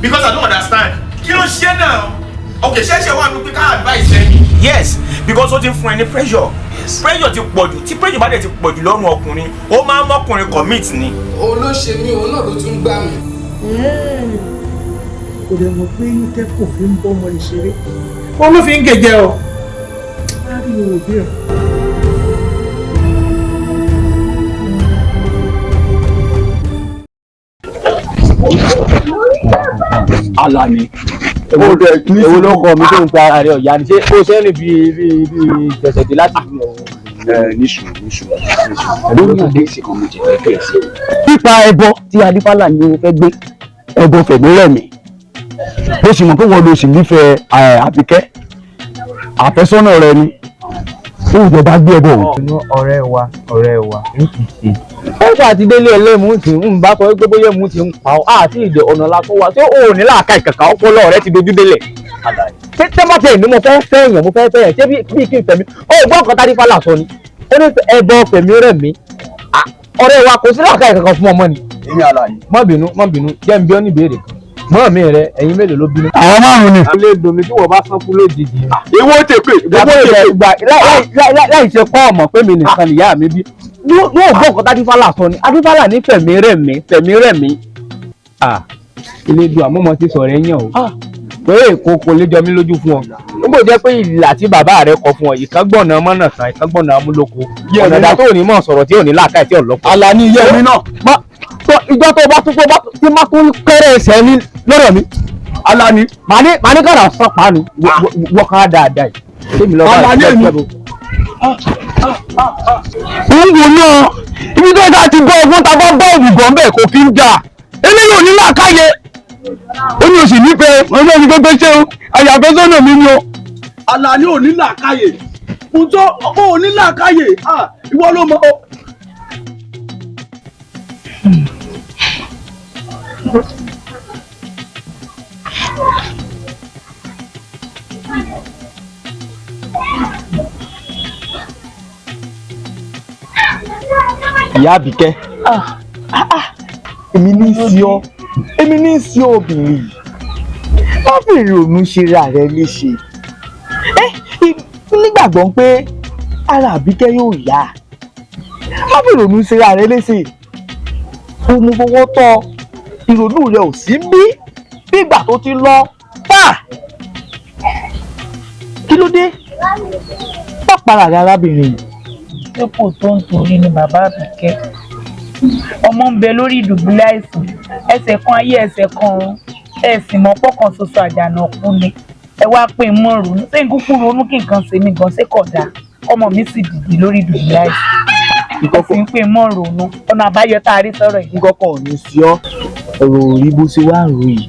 because I don't understand kí ló ṣe náà. Okay, ṣẹ̀ṣẹ̀ wà ní pé ká advice ẹni. Yes, because ó ti ń fún ẹ ní pressure. Pressure ti pọ̀ jù tí pressure bá dẹ̀ ti pọ̀ jù lọ́rùn ọkùnrin ó máa ń mọ́kùnrin commit ni. olóṣè mi òun náà ló tún gbà mí. kò dẹ̀ mọ̀ pé inú tẹ́kọ̀ fi ń bọ́ ọmọ ìṣeré wọn ló fi ń gèjẹ o. láàrin òbí ẹ̀. Alani ewo ló kọ mi tó ń pa ara rẹ ọ̀yá ni ṣé ó ṣe é ní bí tẹ̀sẹ̀dé láti fi níṣù lórí àdéhìsì kan mo jẹ fẹ́ kí ẹ sí. pípa ẹbọ tí adífálà ni o fẹ́ gbé ẹbọ fẹ̀mí rẹ̀mí ó sì mọ̀ pé wọ́n lo sì nífẹ̀ẹ́ Àbíkẹ́ àfẹ́sọ́nà rẹ ni ó ìjọba gbé ẹbọ òun. ọ̀rẹ́ wa ń kì í ṣe. ẹ̀fọ́ àti délé ẹlẹ́mú tí ń bá sọ pé bóyá mú ti ń pa ọ́ àti ìdè ọ̀nà la tó wá tí ó ní láàka ìkàkà ọpọlọ rẹ ti dojú délẹ̀. ṣé tẹ́mọ̀tẹ́ ni mo fẹ́ fẹ́ èèyàn ṣé bí kí n fẹ̀mí ó gbọ́ nǹkan tádé fálà sọ ni ó ní ẹbọ fẹ̀mí rẹ̀ mí ọ̀rẹ́ wa kò sí láàka ìkàkà fún ọmọ ni. èmi Àlàní. má bínú jẹ́ n bí ọ́ ní ìbéèrè kan mọ́ mi rẹ ẹ̀yin mélòó ló bínú. àwọn márùn ni. ilé domi tí wọ́n bá sán fún lójijì. ìwọ tèpè láì ṣe kọ́ ọmọ pé mi nìkan nìyá mi bí yóò gbọ́ nǹkan tádífálà sọ ni adífálà ní fẹ̀mí rẹ̀ mí. ilé du àmọ́mọ́ ti sọ̀rọ̀ ẹ̀yàn o pé èkó kò lè jọ mí lójú fún ọ níbo jẹ́ pé ìlà tí bàbá rẹ kọ fún ọ ìkángbọ̀nà mọ́nà kan ìkángbọ̀nà amúlòkó ọ̀nàdà tó ní mọ̀ sọ̀rọ̀ tí ò ní làákàyè tí ò lọ́pọ̀. Àlàní iye mi náà. ìjọ tó bá tí má tún kéré ẹsẹ̀ ní lọ́rọ̀ mi Àlàní màá ní kàrà sọ́pàá ni wọ́n dáadáa yìí. Àlàní èmi. ń wò náà ibi tó ká ti bọ́ ọgbọ́n ta bọ́ bọ́ọ̀lù gan bẹ́ẹ̀ kò kí ń jà eléyìí ò ní làákàyè ó ní oṣù nífẹ̀ẹ́ ọjọ́ ìdí tó ṣe o àyàfẹ́ sọ́nà mi ni o. Àlàní ò ní làákàyè ǹjọ́ ọmọ ò ní làákàyè ìwọ ló mọ. ìyá Àbíkẹ́ èmi ní í sí obìnrin yìí má fèrè òun ṣera rẹ léṣe nígbàgbọ́ pé ara Àbíkẹ́ yóò yá má fèrè òun ṣera rẹ léṣe òun fowó tọ́ ìrònú rẹ ò sí bí ìgbà tó ti lọ pa kí ló dé pàpàrà rẹ arábìnrin yìí. dípò tó ń torí ni bàbá Àbíkẹ́ ọmọ ń bẹ lórí ìdùbúlẹ̀ àìsàn ẹsẹ̀ kan ayé ẹsẹ̀ kan ọ̀run ẹ̀sìn mọ́ pọ̀kan ṣoṣo àjànà kú ni ẹ wá pé mọ́ ronú ṣé n kúkú ronú kí nǹkan ṣe mí gan ṣé kò dáa ọmọ mi sì dìde lórí ìdùbúlẹ̀ àìsàn ẹ̀sìn pé mọ́ ronú ọ̀nà àbáyọ tá a rí sọ̀rọ̀ yìí. nǹkan kan ò ní sí ọ ọ̀rọ̀ òrí bó ṣe wá rò yìí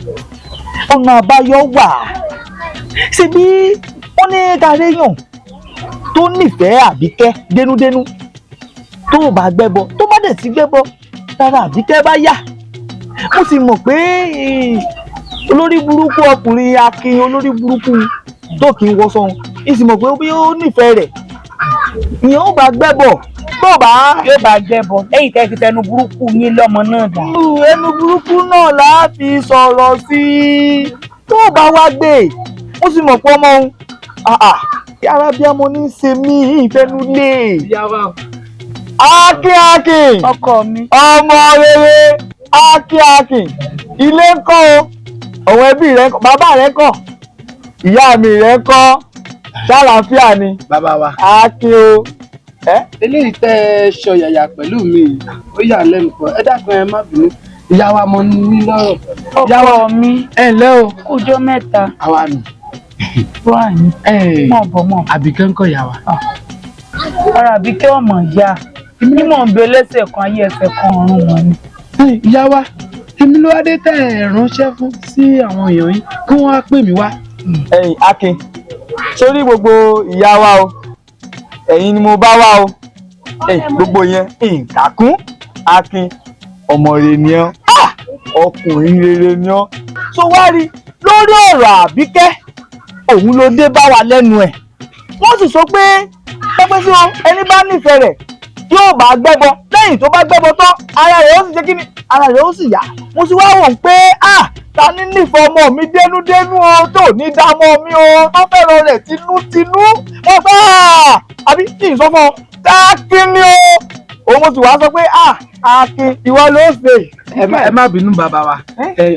ọ̀nà àbáyọ wà ṣe bí wọ́n ní daréyàn tó nífẹ̀ẹ́ Àbíkẹ́ dénúdénú tó bá gbẹ́bọ tó bá dẹ̀ ti gbẹ́bọ rárá Àbíkẹ́ bá yá mo sì mọ̀ pé olórí burúkú ọkùnrin akin olórí burúkú tó kì í wọṣọ ní sì mọ̀ pé bí ó nífẹ̀ẹ́ rẹ̀ ìyẹn ó bá gbẹ́bọ tó bá. yóò bá gbẹ́bọ lẹ́yìn tẹ́ fi tẹnu burúkú yín lọ́mọ náà dà. ẹnu burúkú náà là á fi sọ̀rọ̀ sí i tó bá wá gbé mo sì mọ̀ pé ọmọ òun arábíàmọ ní í ṣe mí ìfẹnulé. Akin ọkọ mi ọmọ rere Akin ilé ń kọ́ o àwọn ẹbí rẹ kọ́ bàbá rẹ kọ́ ìyá mi rẹ kọ́ ṣàlàáfíà ni. bàbá wa Akin o. eléyìí tẹ́ ẹ ṣọ yàyà pẹ̀lú mi ó yà lẹ́nu kan ẹ dákun ẹ má bínú ìyá wa mo ní lọ́rọ̀. ọkọ mi ẹ ǹlẹ́ o. ọjọ́ mẹ́ta. àwa nù. wà ní mọ̀. Àbíkẹ́ ń kọ́ ìyá wa. ara Àbíkẹ́ ọmọ ìyá ní mò ń bẹ lẹ́sẹ̀ kan ayé ẹsẹ̀ kan ọ̀run wọn ni. ìyá wa èmi ló wá dé tẹ́ ẹ̀ ránṣẹ́ fún sí àwọn èèyàn yín kí wọ́n á pè mí wá. ẹ̀yin Akin sórí gbogbo ìyá wa o ẹ̀yin ni mo bá wá o gbogbo yẹn ìkàkún Akin ọmọ rere ni ọ́ ọkùnrin rere ni ọ́ tó wá rí lórí ọ̀rọ̀ Àbíkẹ́ òun ló dé bá wa lẹ́nu ẹ̀ wọ́n sì sọ pé pẹ́pẹ́ sí wọn ẹni bá nífẹ̀ẹ́ rẹ̀ yóò bá gbẹ́bọ lẹ́yìn tó bá gbẹ́bọ tán ara rẹ̀ ó sì ṣe kíni ara rẹ̀ ó sì yá mo sì wá wò pé ta ní nífẹ̀ẹ́ ọmọ mi dénúdénú o tó ní dámọ́ mi o tó fẹ́ràn rẹ̀ tinútinú wọ́n fẹ́ àbí kí n sọ fún ọ Akin ni o òun mo sì wá sọ pé Akin ìwọ ló ṣe. ẹ má bínú bàbá wa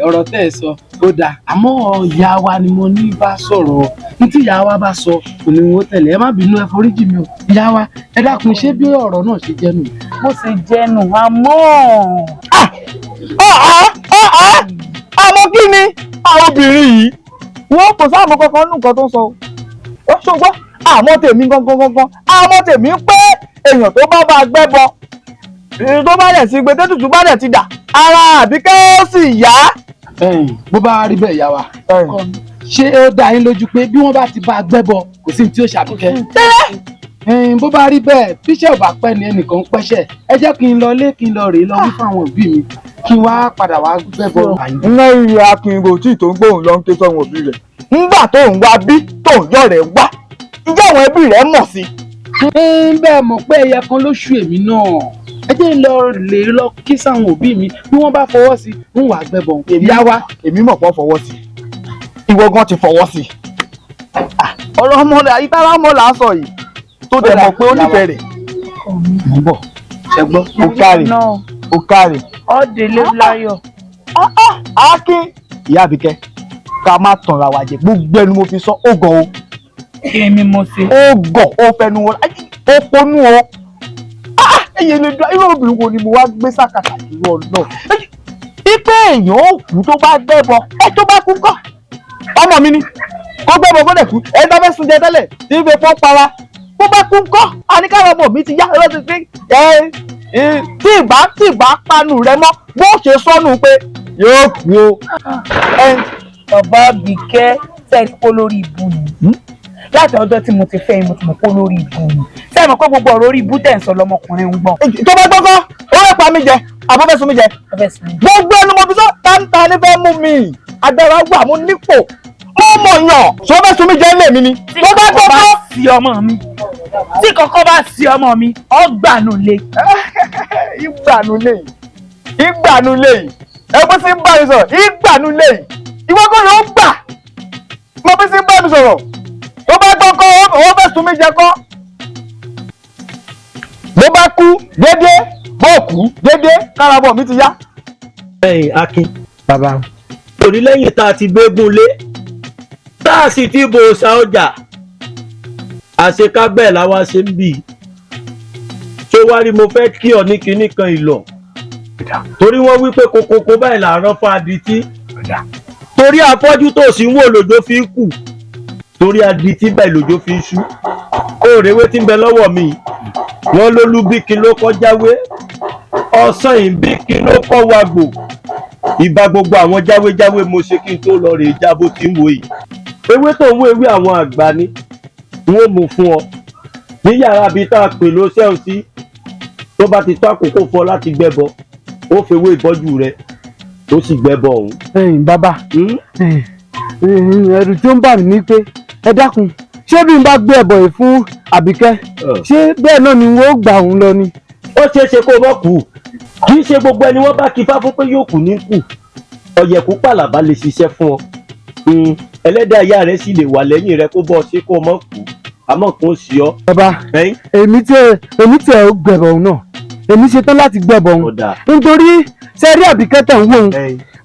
ọ̀rọ̀ tẹ́ ẹ sọ ó dáa àmọ́ ìyá wa ni mo ní bá sọ̀rọ̀ ní tí ìyá wa bá sọ kò ní wọ́n tẹ̀lé ẹ má bínú ẹ foríjì mi o ìyá wa ẹ dákun ṣé bí ọ̀rọ̀ náà ṣe jẹ́ nù. bó ṣe jẹ́ nù àmọ́. àmọ́ kí ni àwọn obìnrin yìí wọ́n kò sáàmù kankan nù nǹkan tó ń sọ ó ṣùgbọ́n àmọ́ tèmi gangan àmọ́ tèmi pé èèyàn tó bá gbẹ́bọ tó bá dẹ̀ sí gbé tètùtù bá dẹ̀ ti dà ara Àbíkẹ́ ó sì yá. bó bá rí bẹ́ẹ̀ yá wa ṣé ó dá yín lójú pé bí wọ́n bá ti bá gbẹ́bọ kò sí ní tí ó ṣàbíkẹ́. bó bá rí bẹ́ẹ̀ bíṣẹ́ ò bá pẹ́ ni ẹnìkan ń pẹ́ṣẹ̀ ẹ jẹ́ kí n lọ lé kí n lọ rèé lọ wí fún àwọn òbí mi kí n wá padà wá gbẹ́bọ. iná ìyá Akin kò tí ì tó ń gbóhùn lọ ń ké sọ́wọ́n òbí rẹ̀ nígbà tó ń wá bí tó ń yọ̀ rẹ̀ wá ǹjẹ́ àwọn ẹbí rẹ̀ mọ̀ sí. bẹ́ẹ̀ mọ̀ pé ẹyẹ kan ló ṣù èmi náà ẹ jẹ́ lọ lè lọ kí sáwọn òbí mi bí wọ́n bá fọwọ́ sí ń wà gbẹ́bọ. ìyá wa èmi mọ̀ pé wọ́n fọwọ́ sí ìwọ gan ti fọwọ́ sí ọ̀rọ̀ ọmọ rẹ̀ àyíkára ọmọ là ń sọ yìí tó dẹ̀ mọ̀ pé ó nífẹ̀ẹ́ rẹ̀. mo bọ̀ ṣe gbọ́. ó kárì. ọ̀dẹ̀lẹ̀ láyọ̀. Akin ìyá Àbíkẹ́ ká má tanra wa jẹ gbogbo ẹnu mo fi sọ ó gan o. èmi mo ṣe. ó gàn ó fẹnu wọn ó ponú ọ. ẹyẹ lè dá irú obìnrin wo ni mo wá gbé sàkàtà ìlú ọ̀nà. ipe èèyàn ó kú tó bá gbẹ́bọ tó bá kú kọ́ ọmọ mi ni kó gbẹ́bọ kó dẹ̀ kú ẹ bá fẹ́ sun jẹ tẹ́lẹ̀ tí ń fi pọ́n para bó bá kú kọ́ àníkàrà ọmọ mi ti yá ẹ ti fi tí ìbá panu rẹ mọ́ bó ṣe sọnù pé yóò kú o. bàbá Àbíkẹ́ sẹ́ẹ̀kì kó lórí ibu ni láti ọjọ́ tí mo ti fẹ́ mo ti mọ̀ kó lórí ibu ni sẹ́ẹ̀ mọ̀ pé gbogbo ọ̀rọ̀ orí ibu tẹ̀ ń sọ lọmọkùnrin ń gbọ́n. tó bá gbọ́ngàn ó lè pa mí jẹ àbọ̀ fẹ́ sun mí jẹ gbogbo ẹnu mo fi sọ táńtà ní fẹ́ mú mi agbára wà mo nípò mo mọ̀ yàn tó fẹ́ sun mí jẹ lé mi ni. tí kọ́kọ́ bá sí ọmọ mi tí kọ́kọ́ bá sí ọmọ mi ọgbàánu lé. ìgbàánu lé ẹgbẹ́ sí ń bá mi sọ̀rọ̀ ìgbàánu lé ìwọ kọ́ ló ń gbà mo fi sí ń bá mi sọ̀rọ̀ tó bá gbọ́ kọ́ owó fẹ́ sun mí jẹ kọ́ bó bá kú déédéé bó kú déédéé kárabọ̀ mi ti yá. Akin bàbá torí lẹ́yìn tá a ti gbégún lé tá a sì ti bò ṣá ọjà àṣekábẹ́ làwa ṣe ń bì í tó wá rí mo fẹ́ kí ọ ní kinní kan ìlọ̀ torí wọ́n wí pé kokoko báyìí làárọ̀ fún adití torí afọ́jú tó sì ń wò lòjó fi ń kù torí adití báyìí lòjó fi ń ṣú òrèwé tí ń bẹ lọ́wọ́ mi wọ́n ló lú bí kí ló kọjáwé ọ̀sán yìí bí kí ló kọ́ wàgbò ìbá gbogbo àwọn jáwéjáwé mo ṣe kí n tó lọ rè já bó ti ń wò yìí ewé tó ń wó ewé àwọn àgbà ni wọ́n mú fún ọ ní yàrá bíi tá a pè ló ṣẹ́hùn sí tó bá ti tó àkókò fún ọ láti gbẹ́bọ ó fewé ìbọ́jú rẹ ó sì gbẹ́bọ ọ̀hún. bàbá ẹ̀rù tí ó ń bà mí ní pé ẹ dákun ṣé bí n bá gbé ẹbọ yìí fún Àbíkẹ́ ṣé bẹ́ẹ̀ náà ni wọ́n ó gbà òun lọ ni. ó ṣeé ṣe kó mọ̀ kú kì í ṣe gbogbo ẹni wọ́n bá kí fá fún pé yóò kú ní kù ọ̀yẹ̀kú pàlàbà lè ṣiṣẹ́ fún ọ ẹlẹ́dàá ayá rẹ sì lè wà lẹ́yìn rẹ kó bọ́ ṣe kó mọ̀ kú àmọ́ kò sí ọ. bàbá èmi tí ẹ ó gbẹ̀bọ̀ òun náà èmi ṣetán láti gbẹ̀bọ̀ òun nítorí sẹ́rí Àbíkẹ́ tẹ̀ ń wò ó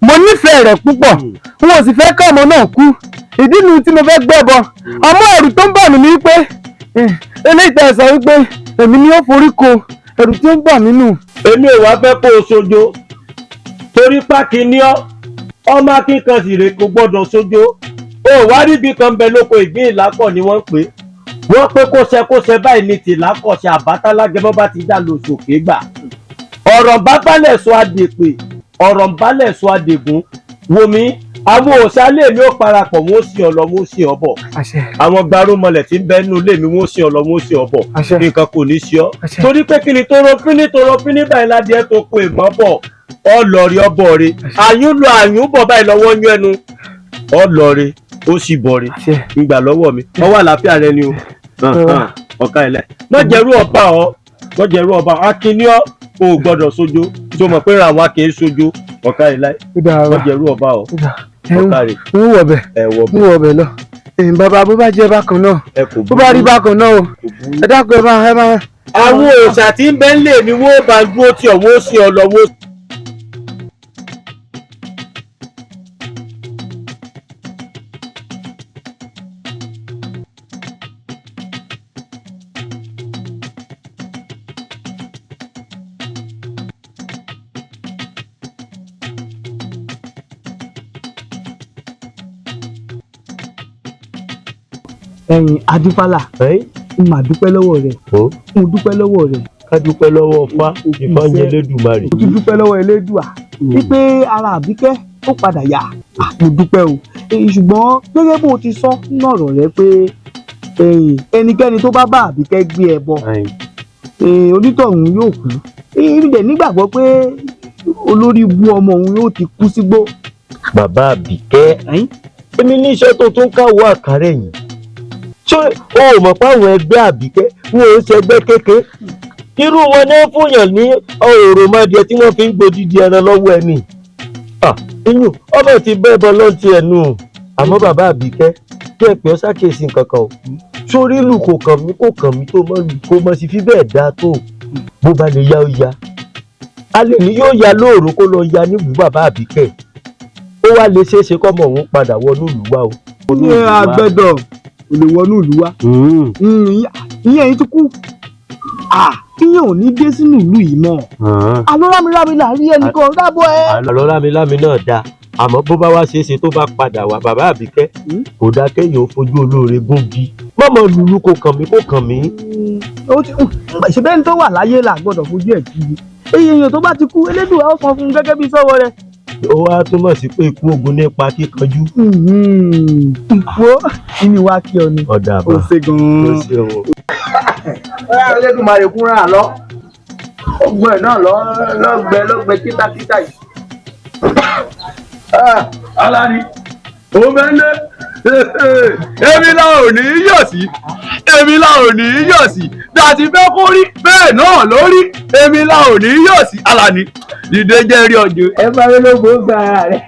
mo nífẹ̀ẹ́ rẹ̀ púpọ̀ n ò sì fẹ́ ká ọmọ náà kú ìdí nu tí mo fẹ́ gbẹ́bọ àmọ́ ẹ̀rù tó ń bà mí ní pé eléyìí tẹ̀ sọ wípé èmi ni ó forí ko ẹ̀rù tí ó ń bà mí nù. èmi ò wá fẹ́ kó o sojo torí pákí ní ọmọ akíkan sì rè kó gbọ́dọ̀ sojo ó wá ríbi kan bẹ lóko ìgbín ìlákọ̀ ni wọ́n pè wọ́n pé kóṣẹ báyìí ní tìlákọ̀ṣe àbátálágẹ bọ́ bá ti dá lóṣòkè gbà ọ̀rọ̀ bá balẹ̀ sọ adèpè ọ̀rọ̀ ń balẹ̀ sọ àdègún wòmí àwọn òṣàlẹ̀ mi ò parapọ̀ wọ́n sì ọ lọ wọ́n sì ọ bọ̀ àwọn gbarumọlẹ̀ tí ń bẹ nínú ilé mi wọ́n sì ọ lọ wọ́n sì ọ bọ̀ nǹkan kò ní sí ọ torí pé kí ni torofíní báyìí ládìẹ tó pe ìmọ̀ bọ̀ ọlọ́ọ̀rẹ́ ọbọ̀ rẹ àyùn lọ àyùn bọ̀ báyìí lọ́wọ́ yún ẹnu ọlọ́ọ̀rẹ́ ó sì bọ̀ rẹ ìgbà lọ́wọ́ mi ọwọ́ àlàáfíà rẹ ni o ọ̀ka ẹ̀lẹ́ mọ̀jẹ̀rú ọba akíníọ́ o gbọ́dọ̀ sójó tí o mọ̀ pé ra àwọn akẹ́ sójó ọ̀ka ẹ̀lẹ́ mọ̀jẹ̀rú ọba ọ ọ̀ka rẹ. n wọ̀ bẹ̀ lọ bàbá bó bá jẹ́ bákan náà bó bá rí bákan náà o ẹ dákun ẹ máa. àwọn òòṣà tí ń bẹ ń lè mi wọ́n bá dúró tí ọ̀wọ́ sí ọ lọ́wọ́. Adífálà n mà dúpẹ́ lọ́wọ́ rẹ̀ n dúpẹ́ lọ́wọ́ rẹ̀. ká dúpẹ́ lọ́wọ́ Ifá ìfọ̀njẹ Elédùmarè. mo ti dúpẹ́ lọ́wọ́ Elédùà wípé ara Àbíkẹ́ ó padà yá mo dúpẹ́ o ṣùgbọ́n gẹ́gẹ́ bó ti sọ nínú ọ̀rọ̀ rẹ pé ẹnikẹ́ni tó bá bá Àbíkẹ́ gbé ẹbọ onítọ̀hún yóò kú èmi dẹ̀ nígbàgbọ́ pé olórí ibú ọmọ òun yóò ti kú sígbó. bàbá Àbíkẹ́ èmi ní iṣẹ́ tó tún káwọ́ àkàrẹ̀ yìí ṣé o ò mọ̀ pé àwọn ẹgbẹ́ Àbíkẹ́ wọn ò ṣẹgbẹ́ kékeré irú wọn ní fúnyàn ní òròmọdìẹ tí wọ́n fi ń gbòdìdì ẹran lọ́wọ́ ẹni iyùn ọmọ ti bẹ́ẹ̀ bọ́ lọ́n ti ẹnu àmọ́ bàbá Àbíkẹ́ jẹ́ pé ó ṣàkíyèsí nǹkan kan o sórí ìlú kò kàn mí tó mọ́ lù kó mọ́ sí fi bẹ́ẹ̀ dáa tó bó bá lè yá ó yá a lè ní yóò ya lóòrò kó lọ ya níbù bàbá Àbíkẹ́ ó wá lè ṣeé ṣe kọ́mọ òun padà wọnú ìlú wa o. ní agbẹ́dọ̀ olè wọnú ìlú wa ìyẹn yìí ti kú kíyàn ò ní dé sínú ìlú yìí mọ́ àlọ́ rámirámi là rí ẹnìkan dábọ̀ ẹ. àlọ́ rámirámi náà dáa àmọ́ bó bá wá ṣeé ṣe tó bá padà wá bàbá Àbíkẹ́ kò dáa kéèyàn ó fojú olóore gúngi mọ́mọ́ lulu kò kàn mí. ṣèbẹ́ni tó wà láyé là gbọ́dọ̀ fojú ẹ̀ kiri èèyàn tó bá ti kú Elédùà ó san fún un gẹ́gẹ́ bí sọ́wọ́ rẹ̀. ó wá túmọ̀ sí pé ikú ogun nípa kíkanjú. wo inú wa kí ọ ni ọ̀dà àbá ó ṣe gan-an. ó ṣe o. ọ̀rẹ́ Elédùmarè kúnra lọ ọgbọ́n ẹ̀ náà lọ́gbẹ́ kítákítá yìí. Alani ó mẹ́lẹ́ èmi la ò ní í yọ̀ sí dàtí fẹ́ kó rí bẹ́ẹ̀ náà lórí èmi la ò ní í yọ̀ sí Alani dìde jẹ́ rí ọjọ́. ẹ bá rí lóògbé ó gba ara rẹ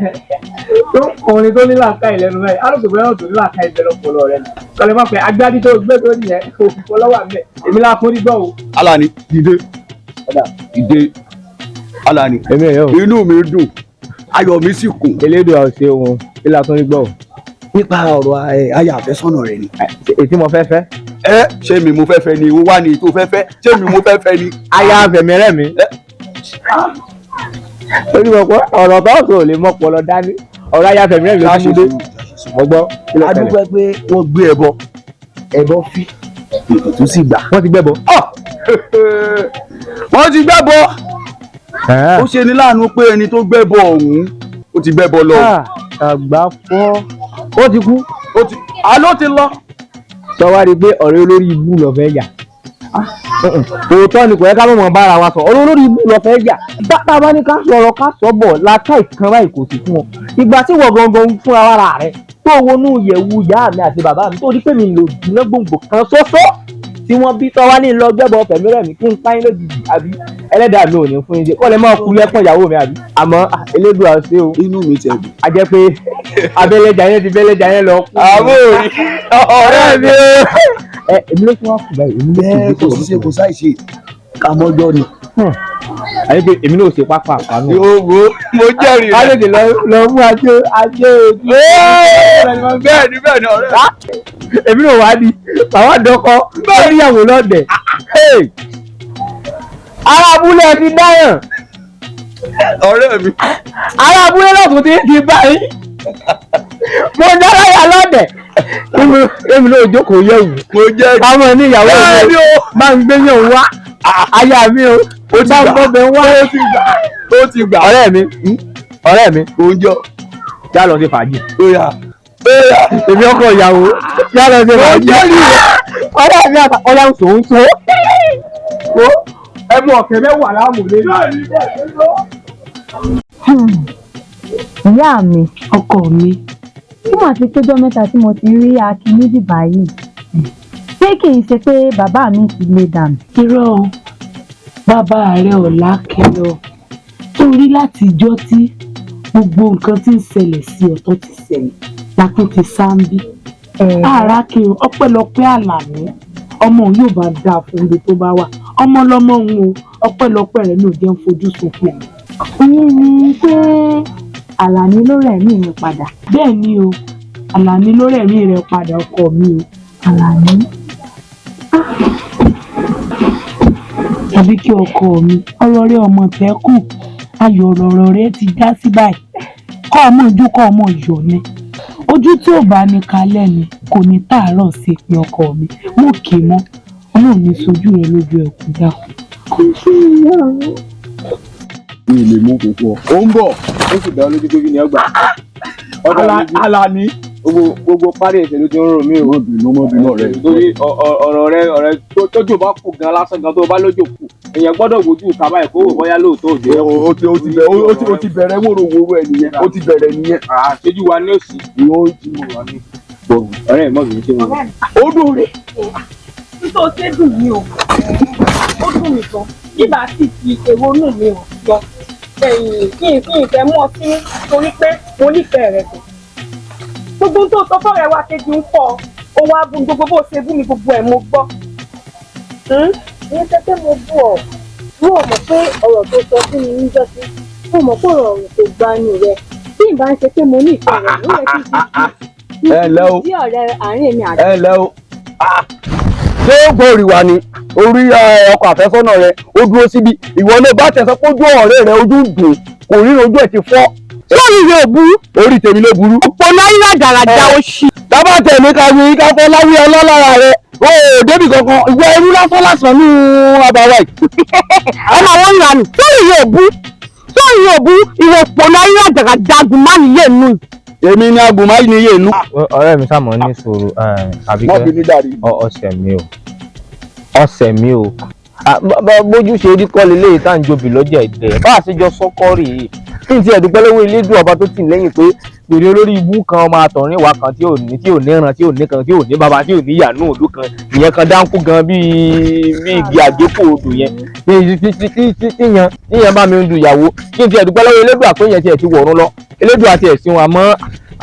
tó ọkùnrin tó ní làákà ìlẹ́nu rẹ alùpùpù náà tó ní làákà ìlẹ́nu ọpọlọ rẹ kọlẹ má pẹ agbádí tó gbé tó nìyẹn òfin fọlọ́wà mẹ èmi la fún nígbà o. Alani dìde Alani inú mi dùn ayọ̀ mi sì kún. Elédùà ò ṣe ohun ilà tó ní gbọ́ nípa ọ̀rọ̀ aya àfẹ́sọ́nà rẹ ni. ètí mo fẹ́ fẹ́. ṣé mi mo fẹ́ fẹ́ ni wá ní tó fẹ́ fẹ́ ṣé mi mo fẹ́ fẹ́ ni. aya àfẹ̀mẹ́rẹ́ mi. torí mo pọ ọ̀rọ̀ tó kò lè mọ pọlọ dání ọ̀rọ̀ aya àfẹ̀mẹ́rẹ́ mi ló ti mú dé. ọgbọ́n adúgbò pé wọ́n gbé ẹbọ fi ètò sì gbà. wọ́n ti gbẹ́bọ. wọ́n ti gbẹ́bọ. ó ṣe ní láàánú pé ẹni tó gbẹ́bọ ọ̀hún ó ti gbẹ́bọ lọ. àgbà fọ́ ó ti kú. àló ti lọ. sọ wá rí i pé ọ̀rẹ́ olórí ibú lọ fẹ́ yà. òótọ́ ni kò yẹ ká mọ̀ bára wa sọ ọ̀rọ̀ olórí ibú lọ fẹ́ yà. bá bá ní ká sọ̀rọ̀ ká sọ bọ̀ láká ìkan báyìí kò sí fún ọ. ìgbà tí wọ́n gangan fúnra wàrà rẹ̀ tó wọnú yẹ̀wù ìyá mi àti bàbá mi tó rí pé mi lò jìnnà gbòǹgbò kan ṣoṣo tí wọ́n bí tọ́wá ní lọ gbẹ́bọ fẹ̀mírẹ̀mí kí n páyín lójijì àbí ẹlẹ́dàá mi ò ní fún yín jẹ kọ́ lè máa kú lẹ́pọ̀n ìyàwó mi àbí àmọ́ Elédùà ṣe o. inú mi tẹ̀ dùn. a jẹ́ pé abẹ́lẹ́jà yẹn ti bẹ́lẹ́jà yẹn lọ. àbó rí ọ̀rẹ́ mi. èmi ló fún wa kù báyìí èmi ló kò sí ṣe kò sáì ṣe ká mọ́jọ́ ni. àyè pé èmi náà ò ṣe pápá àpamọ́. yòówó mo jẹ́rìí rẹ̀. a lè dè lọ mú ajé ojú. bẹ́ẹ̀ ni ọ̀rẹ́. èmi náà wá di àwọn àdọ́kọ lórí ìyàwó lọ́dẹ̀. ará abúlé ti dáyàn. ọ̀rẹ́ mi. ará abúlé náà tún ti báyìí. mo dára yà lọ́dẹ̀. èmi náà jókòó yẹ̀wò. mo jẹ́ àwọn ẹni ìyàwó rẹ̀ máa ń gbé yàn wá. aya mi o ó ti gbà ó ti gbà ọ̀rẹ́ mi oúnjẹ já lọ sí fàájì èmi ọkọ ìyàwó já lọ sí fàájì ọ̀rẹ́ mi ọ̀rẹ́ sòun tó ẹmu ọ̀kẹ́ mẹ́wàá láàmú lé ìyá mi ọkọ mi kí mà ti tójọ́ mẹ́ta tí mo ti rí Akin níbí báyìí ṣé kì í ṣe pé bàbá mi ti lé dànù. irọ́ bàbá rẹ̀ ò lákẹ́lọ́ torí láti ijọ́ tí gbogbo nǹkan tí ń ṣẹlẹ̀ sí ọ̀tọ̀ ti ṣẹlẹ̀ lápò ti sáńbí. ara kiri ọpẹ́lọpẹ́ Àlàní ọmọ òun yóò bá dáa fún ibi tó bá wà ọmọ lọmọ òun o ọpẹ́lọpẹ́ rẹ̀ ló jẹ́ ń fojú sunkún. ìyẹn ni pé Àlàní ló rẹ̀mí mi padà. bẹ́ẹ̀ ni o Àlàní ló rẹ̀mí rẹ̀ padà ọkọ mi o. Àlàní. tàbí kí ọkọ mi ọ̀rọ̀ rẹ̀ ọmọ tẹ́kù ayọ̀ ọ̀rọ̀ rẹ̀ ti já sí báyìí kọ́ ọmọ ojú kọ́ ọmọ yọ̀ ni ojú tí ò bá ní kalẹ̀ ni kò ní tààrọ̀ sí pé ọkọ mi mo kì í mọ́ ọlọ́run ní sojú rẹ̀ lójú ẹ̀kú dákun. kò sí ìyá mi. mi lè mú kókó ó ń bọ̀ ó sì dá lójú pé kí ni ọgbà Àlàní gbogbo parí ẹsẹ̀ ló ti ń rò mí o. mọ́bìnú rẹ̀ torí ọ̀rọ̀ rẹ̀ tójú bá kù gan lásán gan tó bá lójú kù èèyàn gbọ́dọ̀ wojú ìka báyìí kó wò bóyá lóòótọ́ òjò yẹn. ó ti bẹ̀rẹ̀ wòrò ẹ̀ nìyẹn ó ti bẹ̀rẹ̀ nìyẹn. àṣejù wa ní òsì. ìwọ ti mọ̀ wá ní. ọ̀rẹ́ mọ̀ mi ṣe wọn. ó dùn rẹ̀. nítorí ṣé dùn mí o ó dùn mí gan bíbá sì fi èrò inú mi ò yọ kí n fẹ́ mọ́ sí torí pé mo nífẹ̀ẹ́ rẹ̀ gan. gbogbo tó sọ fọ́rẹ̀ wa kejì ń pọ̀ ó wá bú gbogbo bó ṣe bú mi gbogbo ẹ̀ mo gbọ́. ní pé mo bú ọ mo mọ̀ pé ọ̀rọ̀ tó sọ fún mi níjọ́sí mo mọ̀ pé ọ̀rọ̀ kò gbá ní rẹ̀ bí ìbá ń ṣe pé mo nífẹ̀ẹ́ rẹ̀ ló yẹ kí n fi ọ̀rẹ́ àárín èmi àti. ẹ lẹ́ o ṣé ó gbòòrì wà ní orí ọkọ àfẹ́sọ́nà rẹ ó dúró síbi ìwọ ló bá tẹ̀sán pé ojú ọ̀rẹ́ rẹ ojú dùn kò rí ojú ẹ̀ ti fọ́. sórí yóò bú. orí tèmi ló burú. ọ̀pọ̀ náà ń ràdàràdà ó ṣì. dábàá tẹ̀mí ká wí ká fọ́ láwí ọlọ́lára rẹ o ò débì kankan ìwọ ẹrú lásán ní àbáwá yìí. ọmọ wọn ń ranù sórí yóò bú ìwọ ọ̀pọ̀ náà ń ràdàràdà gùn má nìyẹn nù. èmi ni agùnmáyì ni yé inú. ọ̀rẹ́ mi sàmọ́ ní sùúrù àbíkẹ́ ọ̀sẹ̀ mi o bójú ṣe rí kọ́ lélẹ́yìí tá à ń jobi lọ́jà ìdẹ̀ bá a ṣe jọ sọ́kọ́ rèé kí n ti ẹ̀dúpẹ́ lọ́wọ́ Elédùà ọba tó tì lẹ́yìn pé gbèrè olórí ibú kan ọmọ àtọ̀rìn wa kan tí ò ní ìran tí ò ní kan tí ò ní bàbá tí ò ní ìyànú òdu kan ìyẹn kan dáńkú gan bíi igi àgékò odò yẹn tíyan bá mi ń du ìyàwó kí n ti ẹ̀dúpẹ́ lọ́wọ́ Elédùà pé yẹn ti ẹ̀ ti wọ̀run lọ Elédùà ti ẹ̀sìn wọn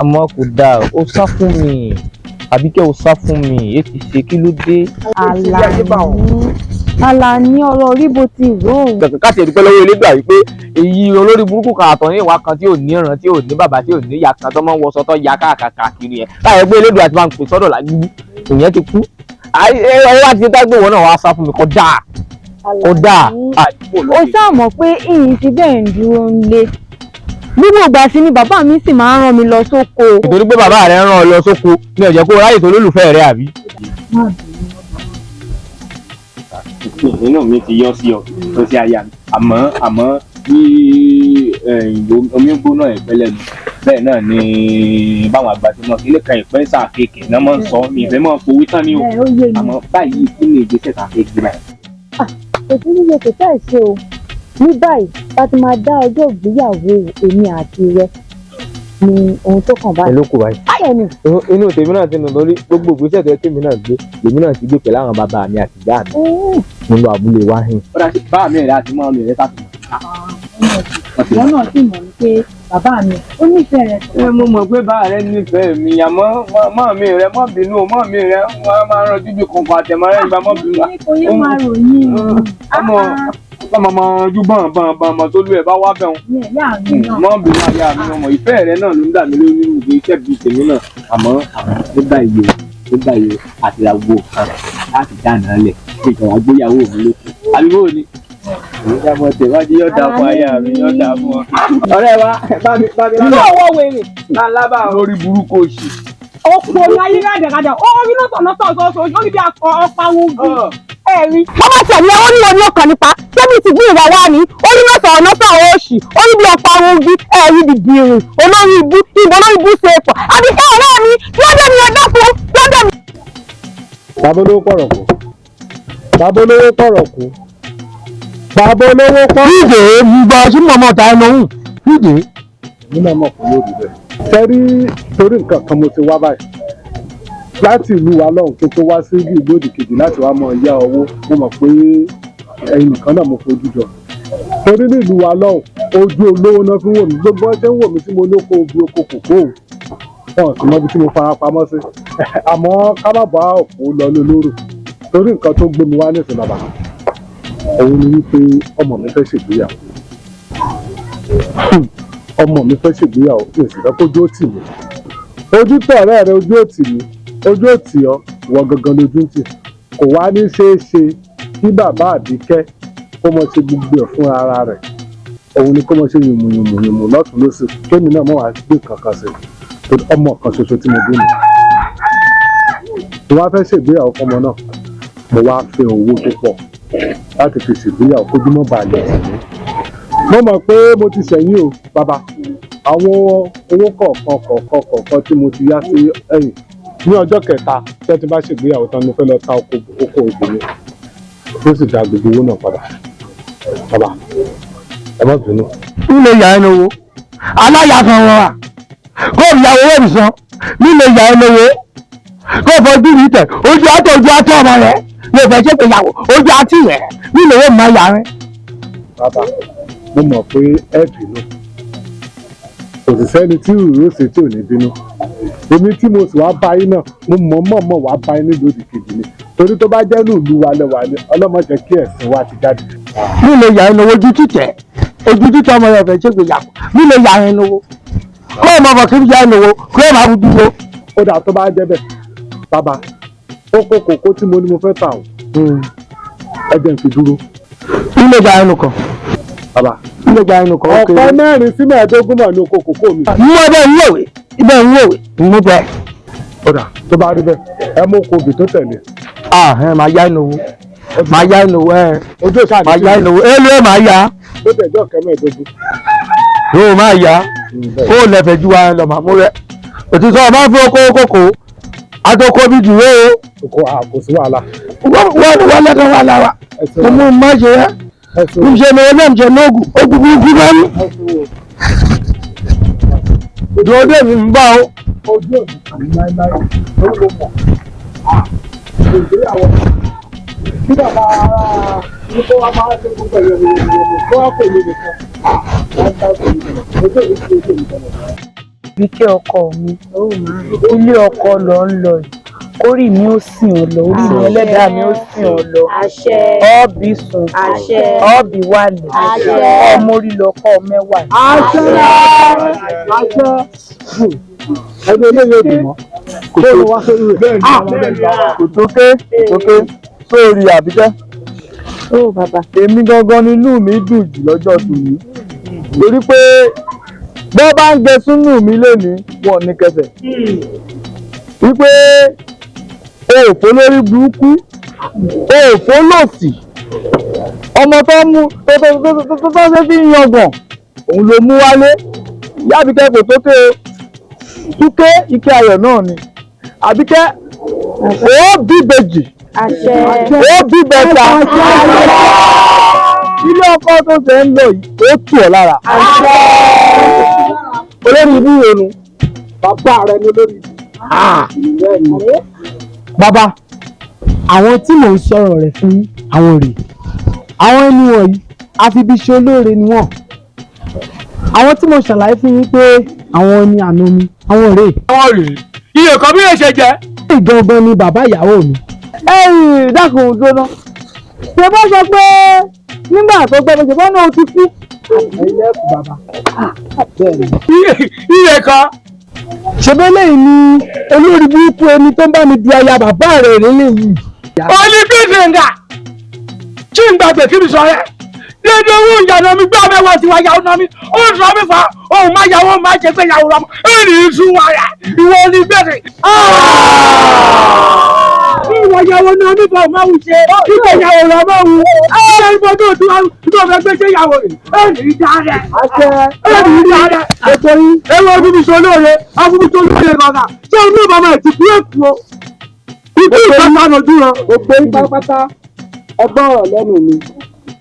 àmọ́ kò dáa ó sá fún mi Àbíkẹ́ ó sá fún mi èsì ṣe kí ló dé. Àlàní ọ̀rọ̀ orí bó ti rò ó. kẹ̀kẹ́ káṣí ẹ̀dúpẹ́ lọ́wọ́ Elédùà wípé èyí olórí burúkú kan àtọ̀yìn ìwà kan tí ò ní ìran tí ò ní bàbá tí ò ní ìyá kan tó máa ń wọṣọ tó ya káàkiri yẹn láyé pé Elédùà ti máa ń pè sọ́dọ̀ lágbígbí ìyẹn ti kú ẹ wá ti dágbé wọn náà wá sá fún mi kọ́ dáa ó dáa. ó ṣàmọ̀ pé ìyìn ti bẹ́ẹ̀ ń dúró ń lé gbogbo ìgbà sí ni bàbá mi sì máa ń rán mi lọ sóko. nítorí pé bàbá rẹ rán ọ lọ sóko ní ọjọ́ kó ráyè tó lólùfẹ́ rẹ àbí. inú mi ti yọ sí ọ tó ti àyà mi àmọ́ bí omi ń gbóná ẹ̀pẹ́ lẹ́nu bẹ́ẹ̀ náà ni báwọn àgbà tí wọ́n ilé kan ìpẹ́ sàkéèké náà máa ń sọ mi ìfẹ́ máa fowó tán ní o àmọ́ báyìí kí ni ìgbésẹ̀ sàkéèké báyìí. ètò yíyẹ kò sáì ṣe o ní báyìí bá ti máa dá ọjọ́ ìgbéyàwó èmi àti rẹ ni ohun tó kàn báyìí. ẹ ló kù báyìí. inú tèmi náà ti nù lórí gbogbo ìgbésẹ̀ tó yẹ tèmi náà gbé lèmi náà ti gbé pẹ̀lú àwọn bàbá mi àti ìyá mi nínú abúlé wa hìn. ọ̀dà sí bá mi rẹ̀ àti mọ́ mi rẹ̀ sáfì. ìwọ náà sì mọ̀ ní pé bàbá mi ó nífẹ̀ẹ́ rẹ̀ tó. mo mọ̀ pé bá rẹ nífẹ̀ẹ́ mi àmọ́ mọ́ mi rẹ mọ́ bínú mọ́ mi rẹ wọ́n máa ń ranjú bí kọ̀ǹkọ̀ àtẹ̀mọ́rẹ́ ìgbà mọ́ bínú. kò yẹ máa ròyìn ọmọ ojú bọ̀n tó lú ẹ̀ bá wá bẹ̀ wọn. mọ́ bínú àyà mi ọmọ ìfẹ́ rẹ náà ló ń dà mí lórí nínú iṣẹ́ bíi tèmi náà àmọ́ ó gbà iye àti àgbo kan láti dáná lẹ̀ kí ìjọba gbéyàwó mi lókun. àbíwò ni ìyá mọ̀ tẹ̀wájú yóò dà fún àyà mi yóò dà fún ọ. ọ̀rẹ́ wa bá mi nínú ọwọ́ wèrè. lálábà lórí burúkú òṣì. Òpó ní ayé rádàrádà ó rí lọ́sọ̀lọ́sọ̀ ó ní bí ọ̀pá ogun rí. Wọ́n bá tẹ̀lé owó níwọ̀n ní ọkàn nípa sẹ́mi ti gbìn ìwà wá ní orí mẹ́sàn-án ọ̀nà sọ̀rọ̀ òṣì orí bí ọ̀pá ohun bí ẹ̀rí dìdìrì olórí ibú ìbò olórí ibú ṣe pọ̀ àbíkẹ́ ọ̀rẹ́ mi lọ́dẹ̀ mi ọ̀dọ́kùn lọ́dẹ̀ mi. bàbá olówó pọ̀rọ̀ kù bàbá olówó pọ̀rọ̀ kù bàbá olówó pọ̀rọ̀. díje gbígbọ́ sí mọ̀mọ́ ta ẹ lóhùn díje. nínú ọmọ kò yóò rí bẹ́ẹ̀. sẹ́rí torí nǹkan kan mo ti wá báyìí láti ìlú wa lọ́hùn kí n tó wá sí bí ìgbòdì kejì láti wá mọ ìyá owó mo mọ̀ pé ẹ̀yin nìkan náà mo fojú jọ torí ní ìlú wa lọ́hùn ojú olówó náà fi ń wò mí gbogbo ọṣẹ ń wò mí tí mo lóko obi oko kòkó wọn sì mọ ibi tí mo fara pamọ́ sí àmọ́ ká má bá òkú lọ lólóró torí nǹkan tó gbé mi wá nísìnyí bàbá òun ni wípé ọmọ mi fẹ́ ṣègbéyàwó ọmọ mi fẹ́ ṣègbéyàwó mi ò sì fẹ́ kójú ó tì mí ojú tọ̀ ọ̀rẹ́ rẹ ojú ó tì mí ojú ò tì ọ́ ìwọ gangan lójú ń tì kò wá ní ṣeé ṣe kí bàbá Àbíkẹ́ kó mọ ṣe gbogbo ẹ̀ fún ara rẹ̀ òun ni kó mọ ṣe yùmùyùmù lọ́tún lósì kémi náà mọ̀ wá gbé kankan sí ọmọ kan ṣoṣo tí mo bí mi. mo wá fẹ́ ṣègbéyàwó fọmọ náà mo wá fẹ́ owó tó pọ̀ láti fi ṣègbéyàwó kójúmọ́ balẹ̀ sí mi. mo mọ̀ pé mo ti ṣẹ̀yìn o bàbá àwọn owó kọ̀ọ̀kan tí mo ti yá sí ẹ̀yìn ní ọjọ́ kẹta tí ẹ ti bá ṣègbéyàwó tán mo fẹ́ lọ ta oko obìnrin tó sì dá gbogbo owó náà padà bàbá ẹ má bínú. nílé ìyá ẹni owó aláya kan wọn wà kó ìyàwó owó nìsan nílé ìyá ẹni owó kó fojú mi tẹ ojú àtọ ojú àtọ ọmọ rẹ lè fẹ́ ṣe pé ìyàwó ojú àti rẹ nílé owó máa yà rẹ. bàbá mo mọ̀ pé ẹ bínú kò sì sẹ́ni tí ìró ṣe tí ò ní bínú èmi tí mo sì wá bá yín náà mo mọ̀ wá bá yín nílùú òdìkejì ni torí tó bá jẹ́ nílùú wa lẹ́wà ni ọlọ́mọ jẹ́ kí ẹ̀sìn wa ti jáde. nílé ìyá ẹni owó ojú títẹ̀ ojú títẹ̀ ọmọ rẹ fẹ́ ṣe pé ìyàwó nílé ìyá ẹni owó kó o mọ̀ bọ̀ kí ìyá ẹni owó kó o máa dúró. ó dà tó bá jẹ́ bẹ́ẹ̀ bàbá kókó kòkó tí mo ní mo fẹ́ tà ó ẹ jẹ́ n fi dúró. nílé ìyá ẹni kan bàbá nílé ìyá ẹni kan. ọ̀pọ̀ mẹ́rin sí mẹ́ẹ̀ẹ́dógún mọ̀ ní oko kòkó mi. mú ẹbẹ ń wòwe ibẹ̀ ń wòwe mú bẹ́ẹ̀. ó dà tó bá rí bẹ́ẹ̀ ẹ mú kobì tó tẹ̀lé. máa yá ẹni owó máa yá ẹni owó ojú ìṣáà máa yá ẹni owó èlò ẹ máa yá. ó tẹ̀jọ́ kẹ́mẹ́ẹ̀ẹ́dógún. yóò máa yá kó o lẹ́fẹ̀ẹ́ ju wa lọ màmú rẹ òtítọ́ ọba fún oko kòkó àtòkò bí dùró o. kò sí wàhálà. wọ́n lẹ́kọ̀ọ́ wà lára mo mú má ṣe yẹ n ṣe mi ọlọ́run ṣe lóògùn ogun burúkú bá ní. dúró dé mi ń bá o. ojú òbí kàní láéláé ló ló mọ̀ ìgbéyàwó bí bàbá ara ní kó wá máa ṣe gbogbo ẹ̀yọ̀ kó wá pè mí nìkan ojú òbí kì í ṣe nìkan. Àbíkẹ́ ọkọ mi ilé ọkọ lọ ń lọ yìí kórì mi ó sìn ọ lọ orí mi ẹlẹ́dàá mi ó sìn ọ lọ ọ́ọ̀bì sùn ọ́ọ̀bì wàlẹ̀ ọmọ orí lọkọ mẹ́wàá. ẹni eléyìí ò dì mọ́ kò tó wá sórí rẹ̀ bẹ́ẹ̀ ni àwọn ọmọ ẹgbẹ́ wa. kò tókè sórí Àbíkẹ́. ó bàbá. èmi gangan nínú mi dùn jù lọ́jọ́ tòní torí pé bọ́ bá ń gẹ súnú mi lónìí wọ́n ní kẹsẹ̀ wípé òfò lórí burúkú òfò lòsì ọmọ tó mú tó ṣe fi yangàn òun ló mú wálé ìyá Àbíkẹ́ kò tókè túké ike ayọ̀ náà ni Àbíkẹ́ ó bí bèjì ó bí bẹ́ta ilé ọkọ tó ṣe ń lọ yìí ó tù ọ́ lára olórí ibú ìrònú bàbá rẹ ní olórí ibú. bàbá àwọn tí mò ń sọ̀rọ̀ rẹ̀ fún àwọn rèé àwọn ẹni wọ̀nyí àfibiṣe olóore ni wọ́n àwọn tí mo ṣàlàyé fún yín pé àwọn ni àna mi àwọn rèé. àwọn rèé iye kan bí yóò ṣe jẹ. ìgangan ni bàbá ìyàwó mi. ẹ̀yìn dákun jóná ṣe bá sọ pé nígbà tó gbẹ ṣe bá náà ti kú. ẹ̀yin lẹ́kùn bàbá. iye kan. ṣebí lẹ́yìn ni olórí burúkú ẹni tó ń bá mi di aya bàbá rẹ̀ rẹ̀ lẹ́yìn. olú bí gbẹ̀ngà tí ń gbàgbé kí mi sọ rẹ̀ dédé owó ìyànà mi gbé ọmọ ẹwà tí wàá yàwó náà mi ó sọ mi fa òun máa yàwó máa jẹ pé yàwó rà mọ èyí sún wa rẹ ìwọ ní gbèsè. ìwọ ìyàwó ni onífọ̀ máa wù ṣe ìwọ ìyàwó rẹ̀ máa wù ṣé ìbọn tó fẹ́ gbé ṣé ìyàwó rẹ̀ ẹ̀ẹ́dì ìjà rẹ̀ ẹ̀ẹ́dì ìjà rẹ̀ ètò yìí ẹ̀rọ ọdún sọlóore afúnmi sọlóore kọ̀ọ̀kà ṣé inú bàbá ẹ̀ ti kú èkó o ikú ìpàtà lójú rẹ̀. gbogbo yín pátápátá ẹgbọ́n ọ̀rọ̀ lẹ́nu mi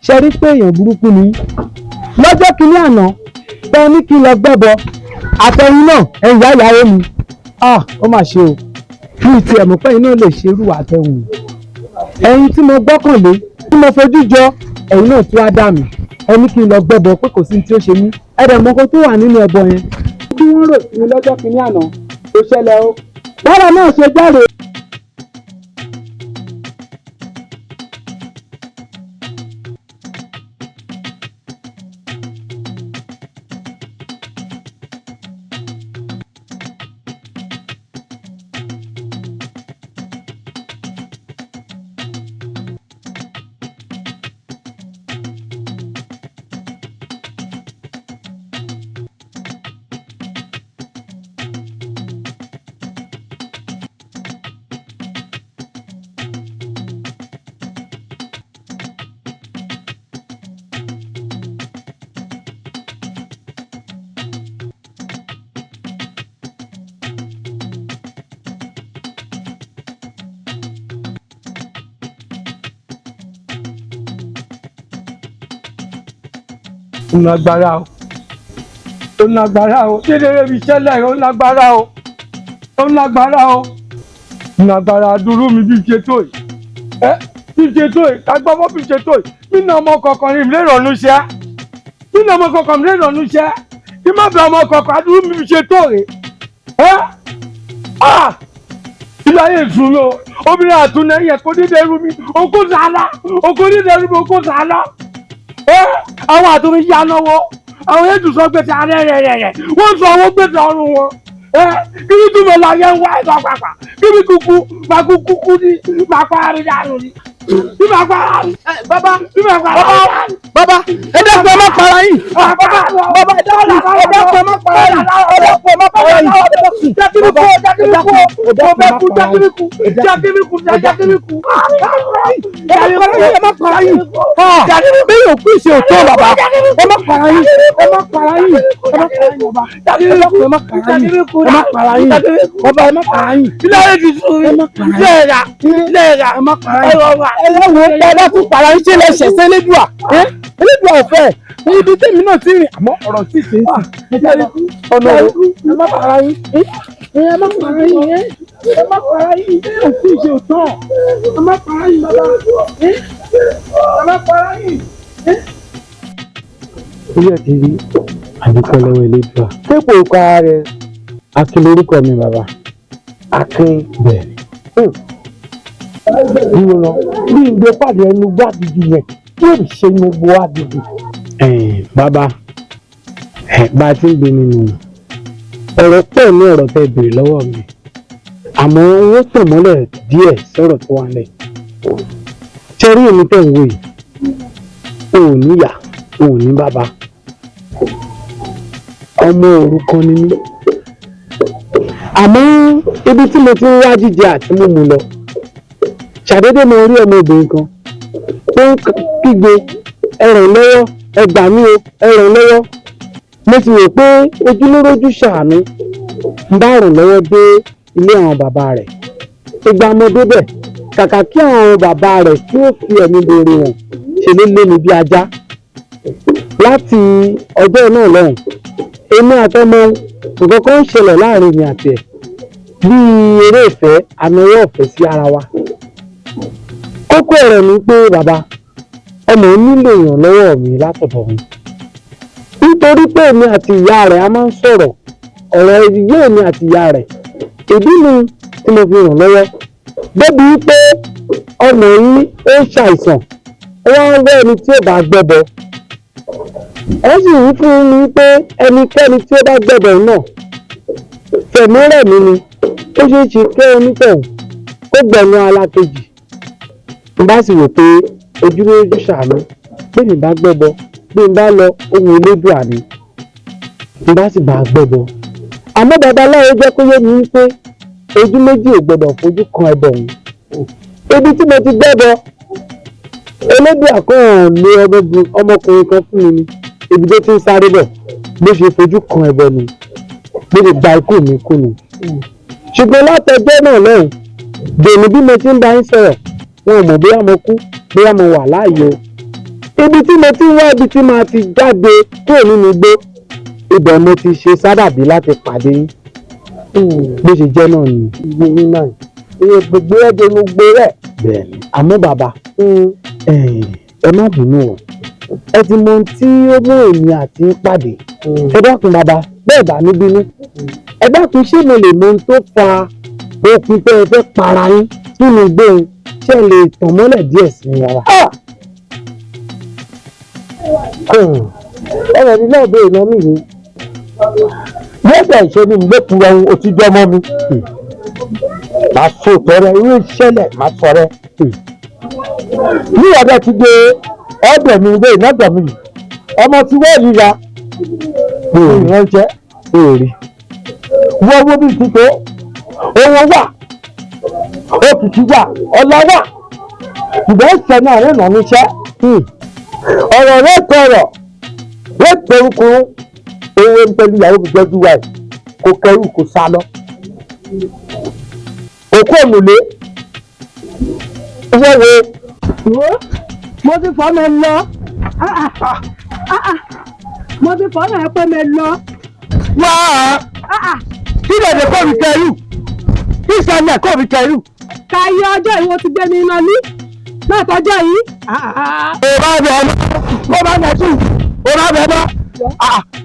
ṣe rí pé èèyàn burúkú ni lọ́jọ́ kìíní àná bẹ́ẹ̀ ní kí n lọ gbẹ́bọ àtẹ̀yìn náà ẹ̀yìn ìyá ìyàwó mi ó mà ṣe o mi ti ẹ̀mọ̀ pé iná lè ṣerú àtẹ̀wò ẹ̀yin tí mo gbọ́kànlé tí mo fojú jọ ẹ̀yin náà tí wàá dà mí ẹni kí n lọ gbẹ́bọ pé kò sí ní tí ó ṣe mí ẹ̀rẹ̀ mọ́kọ́ tó wà nínú ẹbọ yẹn kí wọ́n rò sí mi lọ́jọ́ kìíní àná tó ṣẹlẹ̀ o bọ́lá náà ṣe jáde. ó lágbára o ó lágbára o dédéré mi ṣẹlẹ̀ ó lágbára o ó lágbára o lágbára dúró mi bí ṣe tó yìí bí ṣe tó yìí ká gbọ́ bí ṣe tó yìí nínú ọmọ kọ̀ọ̀kan ní ilé ìrọ̀nù ṣẹ́ nínú ọmọ kọ̀ọ̀kan ní ilé ìrọ̀nù ṣẹ́ kí má bẹ ọmọ kọ̀ọ̀kan dúró mi bí ṣe tó rè ilé ayé ìṣúná obìnrin àtúnẹ̀yẹ kò ní dẹrù mi okó sàálà okó ní dẹrù mi okó sàálà àwọn àtúnmí yá náwó àwọn ètò sọ gbèsè ààrẹ rẹ̀ wọ́n sọ owó gbèsè ọrùn wọn kí ni túmọ̀ láyé ń wá ẹ̀dọ́ pàpà kí ni kúkú máa kúkú ní máa pa àrí dànù ni bí máa pa àrí bàbá bí máa pa àrí bàbá ẹ dẹ́kun ẹ má para yín bàbá ẹ dẹ́kun ẹ má para yín ẹ dẹ́kun ẹ má para yín jákèmíkù ẹ má para yín bí yóò kú ìṣe òtó bàbá ẹ má para yín ẹ má para yín ẹ má para yín bàbá ẹ dẹ́kun ẹ má para yín ẹ má para yín bàbá ẹ má para yín ilé ayé ti sùn ẹ má para yín ẹ má para yín ẹ wo ẹ dẹ́kun para yín ṣe lè ṣẹ̀ṣẹ̀ lẹ́dùà elédùà ọ̀fẹ́ ibi tèmi náà ti rìn àmọ́ ọ̀rọ̀ tí ṣe é ọ̀nà ẹ má para yín ẹ má para yín ẹ má para yín ẹ kú ìṣe òtán ẹ má para yín bàbá ẹ má para yín. ó yẹ kí rí àdúpẹ́ lọ́wọ́ elédùà dépò ipa rẹ̀ Akin lórúkọ mi bàbá Akin bẹ́ẹ̀ bí mo lọ bí n gbé pàdé ẹnu gbàdúgbò yẹn yóò ṣe ní gbogbo àdúgbò. bàbá bá a ti ń gbé nínú ọ̀rọ̀ pọ̀ ní ọ̀rọ̀ tẹ́ béèrè lọ́wọ́ mi àmọ́ owó tàn mọ́lẹ̀ díẹ̀ sọ̀rọ̀ tó wà lẹ̀. ṣe rí èmi tẹ̀ ń wò yìí o ò níyà o ò ní bàbá ọmọ òrukàn ni mí àmọ́ ibi tí mo ti ń wá jíjẹ àti mímu lọ ṣàdédé mo rí ọmọbìnrin kan tó ń kígbe ẹ ràn lọ́wọ́ ẹ gbà mí o ẹ ràn lọ́wọ́ mo sì rò pé ojúlórójú ṣàánú ń bá ràn lọ́wọ́ dé ilé àwọn bàbá rẹ̀ ìgbà mo débẹ̀ kàkà kí àwọn bàbá rẹ̀ tí ó fi ẹ̀mí borí wọn ṣe ló lé mi bí ajá láti ọjọ́ náà lọ́hùn èmi àtọmọ nǹkan kan ń ṣẹlẹ̀ láàrin mi àti ẹ̀ bíi eré ìfẹ́ ànáwó ọ̀fẹ́ sí ara wa kókó ọ̀rọ̀ ni pé bàbá ọmọ nílò ìrànlọ́wọ́ mi látọ̀dọ̀ mi nítorí pé èmi àti ìyá rẹ̀ a máa ń sọ̀rọ̀ ọ̀rọ̀ ìdílé èmi àti ìyá rẹ̀ ìdí ni tí mo fi ràn lọ́wọ́ débi wípé ọmọ yìí ó ń ṣàìsàn ó wá ń wá ẹni tí ó bá gbẹ́bọ ó sì wí fún mi pé ẹnikẹ́ni tí ó bá gbẹ́bọ náà tẹ̀mí rẹ̀ mi ni ó ṣeé ṣe kí onítọ̀hún kó gbẹ̀nu alákejì n bá sì wò pé ojúlójú ṣàánú pé mi bá gbẹ́bọ bí n bá lọ ohun elédùà ni n bá sì bá gbẹ́bọ àmọ́ babaláwo jẹ́ kó yé mi wípé ojú méjì ò gbọ́dọ̀ fojú kan ẹbọ òun ibi tí mo ti gbẹ́bọ elédè àkọ́hàn lé ọmọkùnrin kan fún mi ni ibi tó ti ń sáré bọ̀ bó ṣe fojú kan ẹbọ ni bó ṣe gba ikú mi kú ni ṣùgbọ́n látọjọ́ náà lọ́hùn dèmi bí mo ti ń bá yín sọ̀rọ̀ wọn ò mọ̀ bóyá mo kú bóyá mo wà láàyè o ibi tí mo ti ń wá ibi tí màá ti jáde kúrò nínú igbó ibẹ̀ mo ti ṣe sábàbí láti pàdé yín bó ṣe jẹ́ náà ni gbogbo náà iye gbogbo ẹ̀jẹ̀ ló gbé rẹ̀ bẹ́ẹ̀ni àmọ́ bàbá ẹ má bínú o ẹ ti mọ ohun tí ó mú èmi àti pàdé ẹ dákun bàbá bẹ́ẹ̀ bá ní bínú ẹ dákun ṣé mo lè mọ ohun tó fa okùn tẹ́ ẹ fẹ́ para yín nínú igbó ṣé lè tàn mọ́lẹ̀ díẹ̀ sí i rárá. ọ̀rọ̀ mi náà béèrè lọ́mí yìí lọ́sẹ̀ ìṣe ni mo lè kúrò ohun òtíjọ́ mọ́ mi máa so tọrẹ irú ìṣẹ̀lẹ̀ máa sọrẹ ní ọdẹ ti dé ọdẹ mi ilé ìnájọ mi ọmọ tí wọ́n ríra ìrànjẹ́ èrè wọ́n wó bí ti tó owó wà òkìkí wà ọlá wà ìgbà ìṣẹ́ náà rìn náà níṣẹ́ ọ̀rọ̀ rẹ̀ tọrọ rẹ̀ torúkúrú owó ń pẹ̀lú ìyàwó mi jẹ́jú wa ẹ̀ kò kẹrù kò sá lọ òkú òmùlé ìwé wo mo ti fọ́ mi lọ mo ti fọ́ mi pé mi lọ. wá kí lèdè kó mi kẹrù kí ìṣẹ̀lẹ̀ kó mi kẹrù. káyé ọjọ́ ìwọ ti gbé mi lọ ní látọjọ́ yìí. ó bá bẹ̀ ọ́ ó bá bẹ̀ tù ó bá bẹ̀ bọ́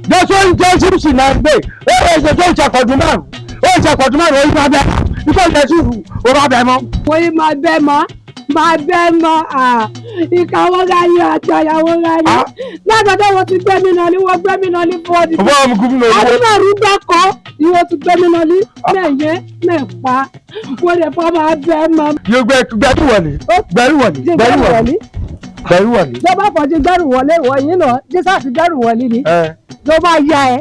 jọ́sọ́ ń jẹ́ ṣíṣì náà gbé ó yẹ ṣe tó ń ṣàkọ̀dún márùn-ún ó ń ṣàkọ̀dún márùn-ún ó yí máa bẹ̀ nípa ìjẹ́ ṣùfù ó bá bẹ̀ mọ́. mo yí máa bẹ̀ mọ́ máa bẹ́ mọ́ ìkàwọ́ ráyé àti àyàwó ráyé látọ̀dọ̀ wọ́n ti gbé mi náà ní wọ́n gbé mi náà ní fọ́ọ̀dì àdúrà rúgbà kọ́ ni wọ́n ti gbé mi náà ní mẹ́yẹ mẹ́pa wọ́n lè fọ́ máa bẹ́ mọ́. yóò gbẹ́rù wọ̀lé gbẹ́rù wọ̀lé gbẹ́rù wọ̀lé gbẹ́rù wọ̀lé. tó bá fọ́ ti gbẹ́rù wọlé wọ̀nyí náà jísà ti gbẹ́rù wọlé ni tó bá yá ẹ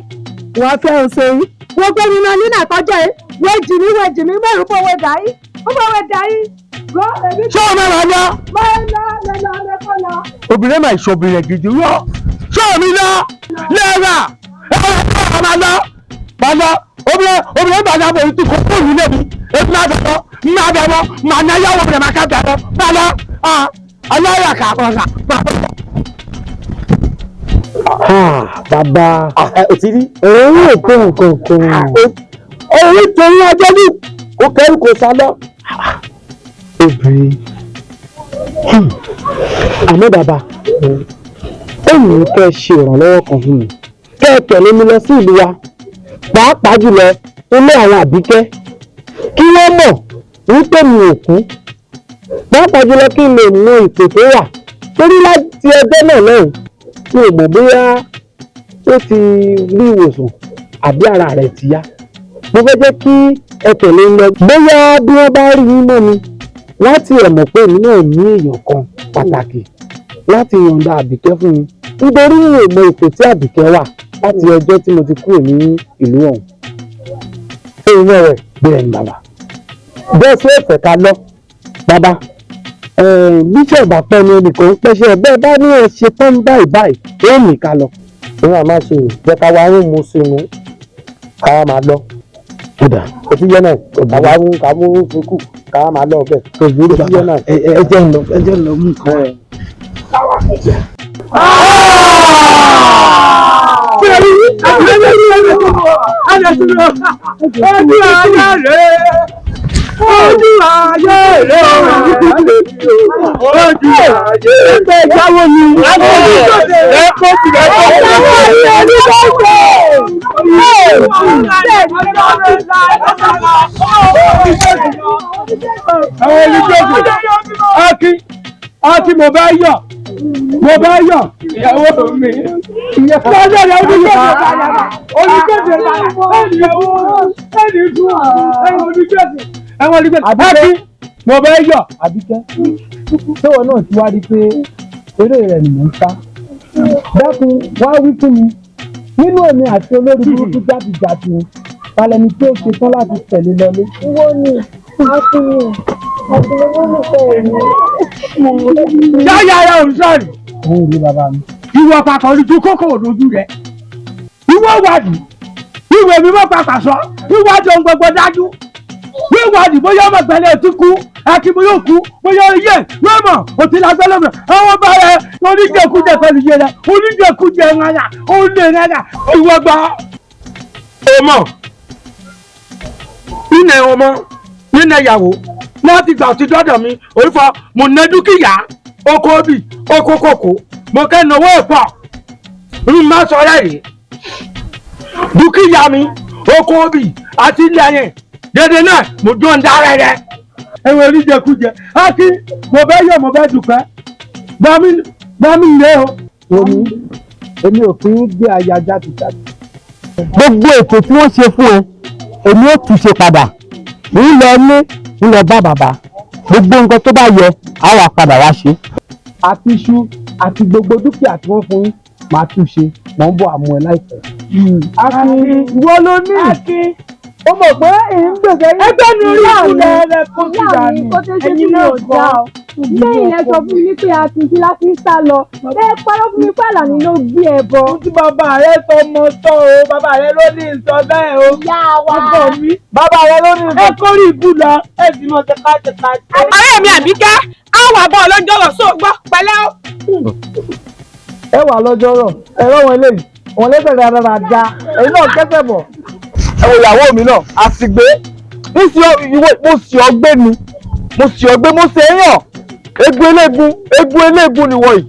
wọ́n fẹ́ ọ̀sẹ̀ yìí wọ́n gbé mi náà ní nàtọ́jọ́ yìí wẹ́ẹ̀jì mi mẹ́rù fọwọ́ dà yìí ó fọwọ́ dà yìí ṣé o máa lọ. obìnrin máa ṣobìnrin gidi rọ ṣé o mi lọ lẹ́ẹ̀rà ẹ máa lọ obìnrin bá dábò orí tí kò kó ìlú lẹ́bi èmi máa bẹ̀rọ máa ná yàwó rẹ̀ máa ká bẹ̀rọ máa lọ aláyà kàkọ́sà máa bẹ̀rọ. bàbá òtírí òun yóò kó nǹkan kan òun torí ọjọ́ ní kò kẹ́rù kò sá lọ. obìnrin àmọ́ bàbá ó ní kẹ́ ẹ ṣe ìrànlọ́wọ́ kan fún mi kẹ́ ẹ tẹ̀lé mi lọ sí ìlú wa pàápàá jùlọ ilé àwọn àbíkẹ́ kí wọ́n mọ̀ wípé mi ò kú pàápàá jùlọ kí n lè mọ ipò tó wà torí láti ọjọ́ náà lọ́hùn mi ò mọ̀ bóyá ó ti rí ìwòsàn àbí ara rẹ̀ ti yá mo fẹ́ jẹ́ kí ẹ tẹ̀lé ń lọ bóyá bí wọ́n bá rí yín mọ́ mi láti ẹ̀ mọ̀ pé èmi náà ní èèyàn kan pàtàkì láti yọ̀ǹda àbíkẹ́ fún mi nítorí èèmọ̀ ipò tí àbíkẹ́ wà láti ọjọ́ tí mo ti kúrò ní ìlú ọ̀hún. ṣé iná rẹ̀ bẹ́ẹ̀ ni bàbá bẹ́ẹ̀ sí ẹ̀fẹ̀ ká lọ bàbá bíṣọ̀ ìbàpẹ́ ni ẹnìkan pẹ́ṣẹ́ bẹ́ẹ̀ bá ní ẹ̀ ṣe tán báyìí ó mì ká lọ. òun àmà ṣe jẹ́ ká wá ń mu sínú ká máa lọ. kódà etí yẹn náà àwa ń ká mú fúnkù ká máa lọ bẹ́ẹ̀. tó burú bàbá ẹ jẹ́ ń lọ mú nǹkan. Ojú ayé rẹ̀ ojú ayé ẹgbẹ́ ìjáwó ni ẹ̀kọ́ ti rẹ̀ Aki mo bá yọ̀ ìyàwó mi ìyàwó rẹ̀ onígbèsè Aki mo bá yọ̀. Àbíkẹ́ ṣéwọ náà ti wá rí pé eré rẹ̀ ni mò ń sá dákun wá wí fún mi nínú èmi àti olórí burúkú jáde-jáde talẹni tí ó ṣetán láti tẹ̀lé lọlé. wọ́n ní akínyìn Ṣáyà ara ò ń sọ̀rọ̀. Òun rí bàbá mi. Ìwọ papọ̀ ojú kókó òdojú rẹ̀. Ìwọ wádìí. Ìwé mi mọ́ papà sọ. Ìwádìí ohun gbogbo dájú. Ìwádìí bóyá ọmọ ìgbàlẹ̀ ti kú. Akíbo yóò kú. Bóyá iye yóò mọ̀. Òtí la gbẹ́lẹ́ mọ̀. Àwọn ọba rẹ̀ oníjẹkújẹ pẹ̀lú iye rẹ̀. Oníjẹkújẹ ńláyà. Olè ńláyà. Ìwọ gba ọmọ. Nínú ọmọ. Nínú ìyàwó. Wọ́n ti gbà ọtí dọ́dọ̀ mi. Òyìnbó mo ná dúkìá. Oko obì. Oko kòkó. Mo kẹ́ náwó ẹ̀pọ̀. Rí má sọ rẹ̀ rí. Dúkìá mi. Oko obì. Àti ilé ayé. Dédé náà mo jọ ń darẹ̀ rẹ̀. Ẹ̀wọ̀n oníjẹkújẹ. Ákí mo bẹ́ yọ̀ mo bẹ́ dùpẹ́. Bámi lé o. Èmi ò fi ń gbé aya jáde-jáde. Gbogbo ètò tí wọ́n ṣe fún ẹ èmi ó tún ṣe padà ń lọ ní ń lọ bá bàbá gbogbo nǹkan tó bá yẹ á wà padà wá ṣe. Àti iṣu àti gbogbo dúkìá tí wọ́n fún yín máa tún ṣe mò ń bọ̀ àmú ẹ láìpẹ́. Akin ìwọ ló ní. Akin ó mọ̀ pé ìgbèsè ẹgbẹ́ mi rí ìkúlẹ̀ rẹ̀ kó sì dànù. Ẹ̀yin náà gbọ́. Bẹ́ẹ̀ ilẹ̀ sọ fún mi pé a ti fi láti sá lọ. Bẹ́ẹ̀ parọ́ fún mi pé Àlàní ló gbé ẹ bọ. Tí bàbá rẹ sọ mọ tọ́ o, bàbá rẹ ló ní ìsọ bẹ́ẹ̀ o. Ìyá wa. Ọkọ mi, bàbá rẹ ló ní ìsọ. Ẹ kórì ìbú lọ, ẹ sì mọ tẹkátẹká. Ọ̀rẹ́ mi Àbíkẹ́, á wà bọ́ ọlọ́jọ́ rọ̀ sóò gbọ́ pẹ̀lẹ́ o. Ẹ wà lọ́jọ́ rọ̀, ẹ̀rọ wọn eléyìí, wọn lẹ́sẹ̀ dáadáa, ẹ̀yin náà kẹ́sẹ̀ bọ̀. Ẹ wo ìyàwó mi náà, àsìgbé, mo sì ọgbẹ́ ni, mo sì ọgbẹ́ mo ṣe èèyàn, egun eléegun ni wọ̀nyí.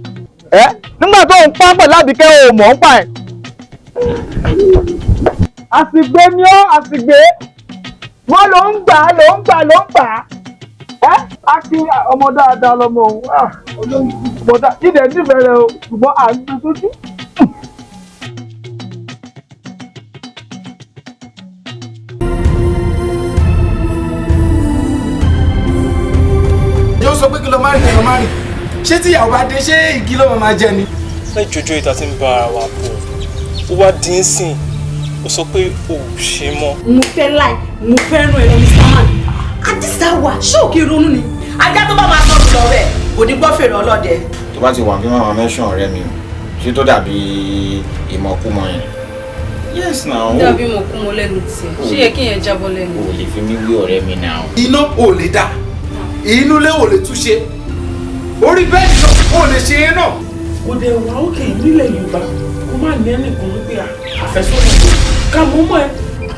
Nígbà tó ń pa pẹ̀lú Àbíkẹ́ o mọ̀ ń pa ẹ̀. Àsìgbé ni ó àsìgbé, wọ́n ló ń gbà. Akin ọmọ dáadáa lọmọ òun, ọmọdá ìdẹ̀ nífẹ̀ẹ́ rẹ o, ṣùgbọ́n à ń gbé sójú. Yóò sọ pé kí ló má rìn. Ṣé tí ìyàwó bá dé ṣé igi ló máa jẹ ni? Ẹ jọjọ ìta tí ń bá ara wa bọ̀. Ó wá dín sìn. Ó sọ pé ò ṣe mọ́. Mo fẹ́ láì, mo fẹ́ràn ẹ̀rọ Mr. Man. Àdìsá wà, ṣé òkè ronú ni? Ajá tó bá máa sọ lọ rẹ̀, kò ní gbọ́ fèrè ọlọ́dẹ. Tó bá ti wà kí màmá mẹ́sàn ọ̀rẹ́ mi o, ṣé tó dàbí ìmọ̀kúmọ̀ yẹn? Yes now. Dàbí ìmọ̀kúmọ̀ lẹ́nu tiẹ̀, ṣé yẹ kí yẹn jábọ́ lẹ́nu? O lè fi mí wé ọ̀rẹ́ mi now. Iná ò lè dá, inú ilé ò lè túnṣe, orí bẹ́ẹ̀dì náà ò lè ṣe é náà. Kò dẹ̀ wá òkè nílẹ̀ Yorùbá, kó má ní ẹnìkan wípé àfẹ́sọ́nà ká mú mọ́ ẹ.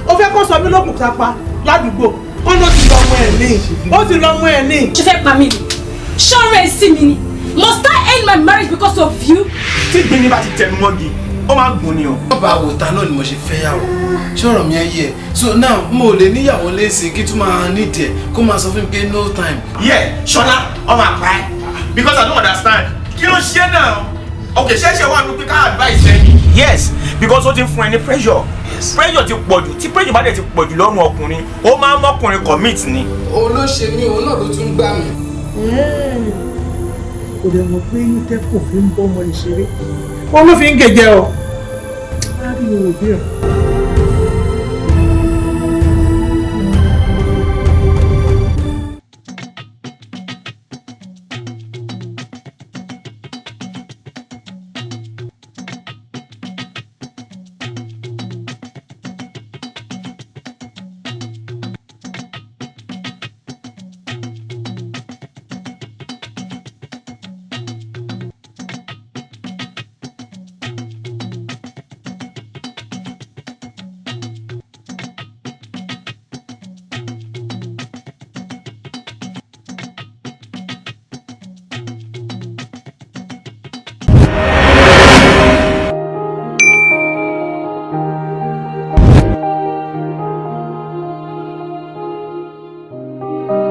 Ó fẹ́ kó sọ mí lókùúta pa ládùúgbò. Ó ló ti lọ ọmọ ẹ̀ ní. Ó ti lọ ọmọ ẹ̀ ní. Ṣé fẹ́ pa mí ni? Ṣọ́ọ̀rẹ́ sí mi ni. Must I end my marriage because of you? Tí gbìnrín bá ti tẹnu mọ́gi, ó máa gùn ni o. Bàbá àwòtá náà ni mo ṣe fẹ́ yàwó. Ṣé ọ̀rọ̀ mi ẹ yẹ? So now mo lè níyàwó lẹ́sìn kí tún máa nídìí ẹ̀ kó máa sọ fún mi pé no time. Ṣọlá, ọmọ àpá ẹ̀ because I don't understand. Kí ló ṣe náà? Okay, ṣẹ́ṣẹ́ wà ní pé ká advice ẹ. Yes, because ó ti ń fún ẹ ní pressure. Pressure ti pọ̀jù, tí pressure bá dẹ̀ ti pọ̀jù lọ́rùn ọkùnrin, ó máa ń mọ́kùnrin commit ni. Òun ló ṣe mí, òun náà ló tún gbá mi. Kò dẹ̀ mọ̀ pé inú tẹ́kọ̀ fi ń bọ́ ọmọ ìṣeré. Wọ́n ló fi ń gẹ̀jẹ̀ o. Á rí òbí rẹ̀.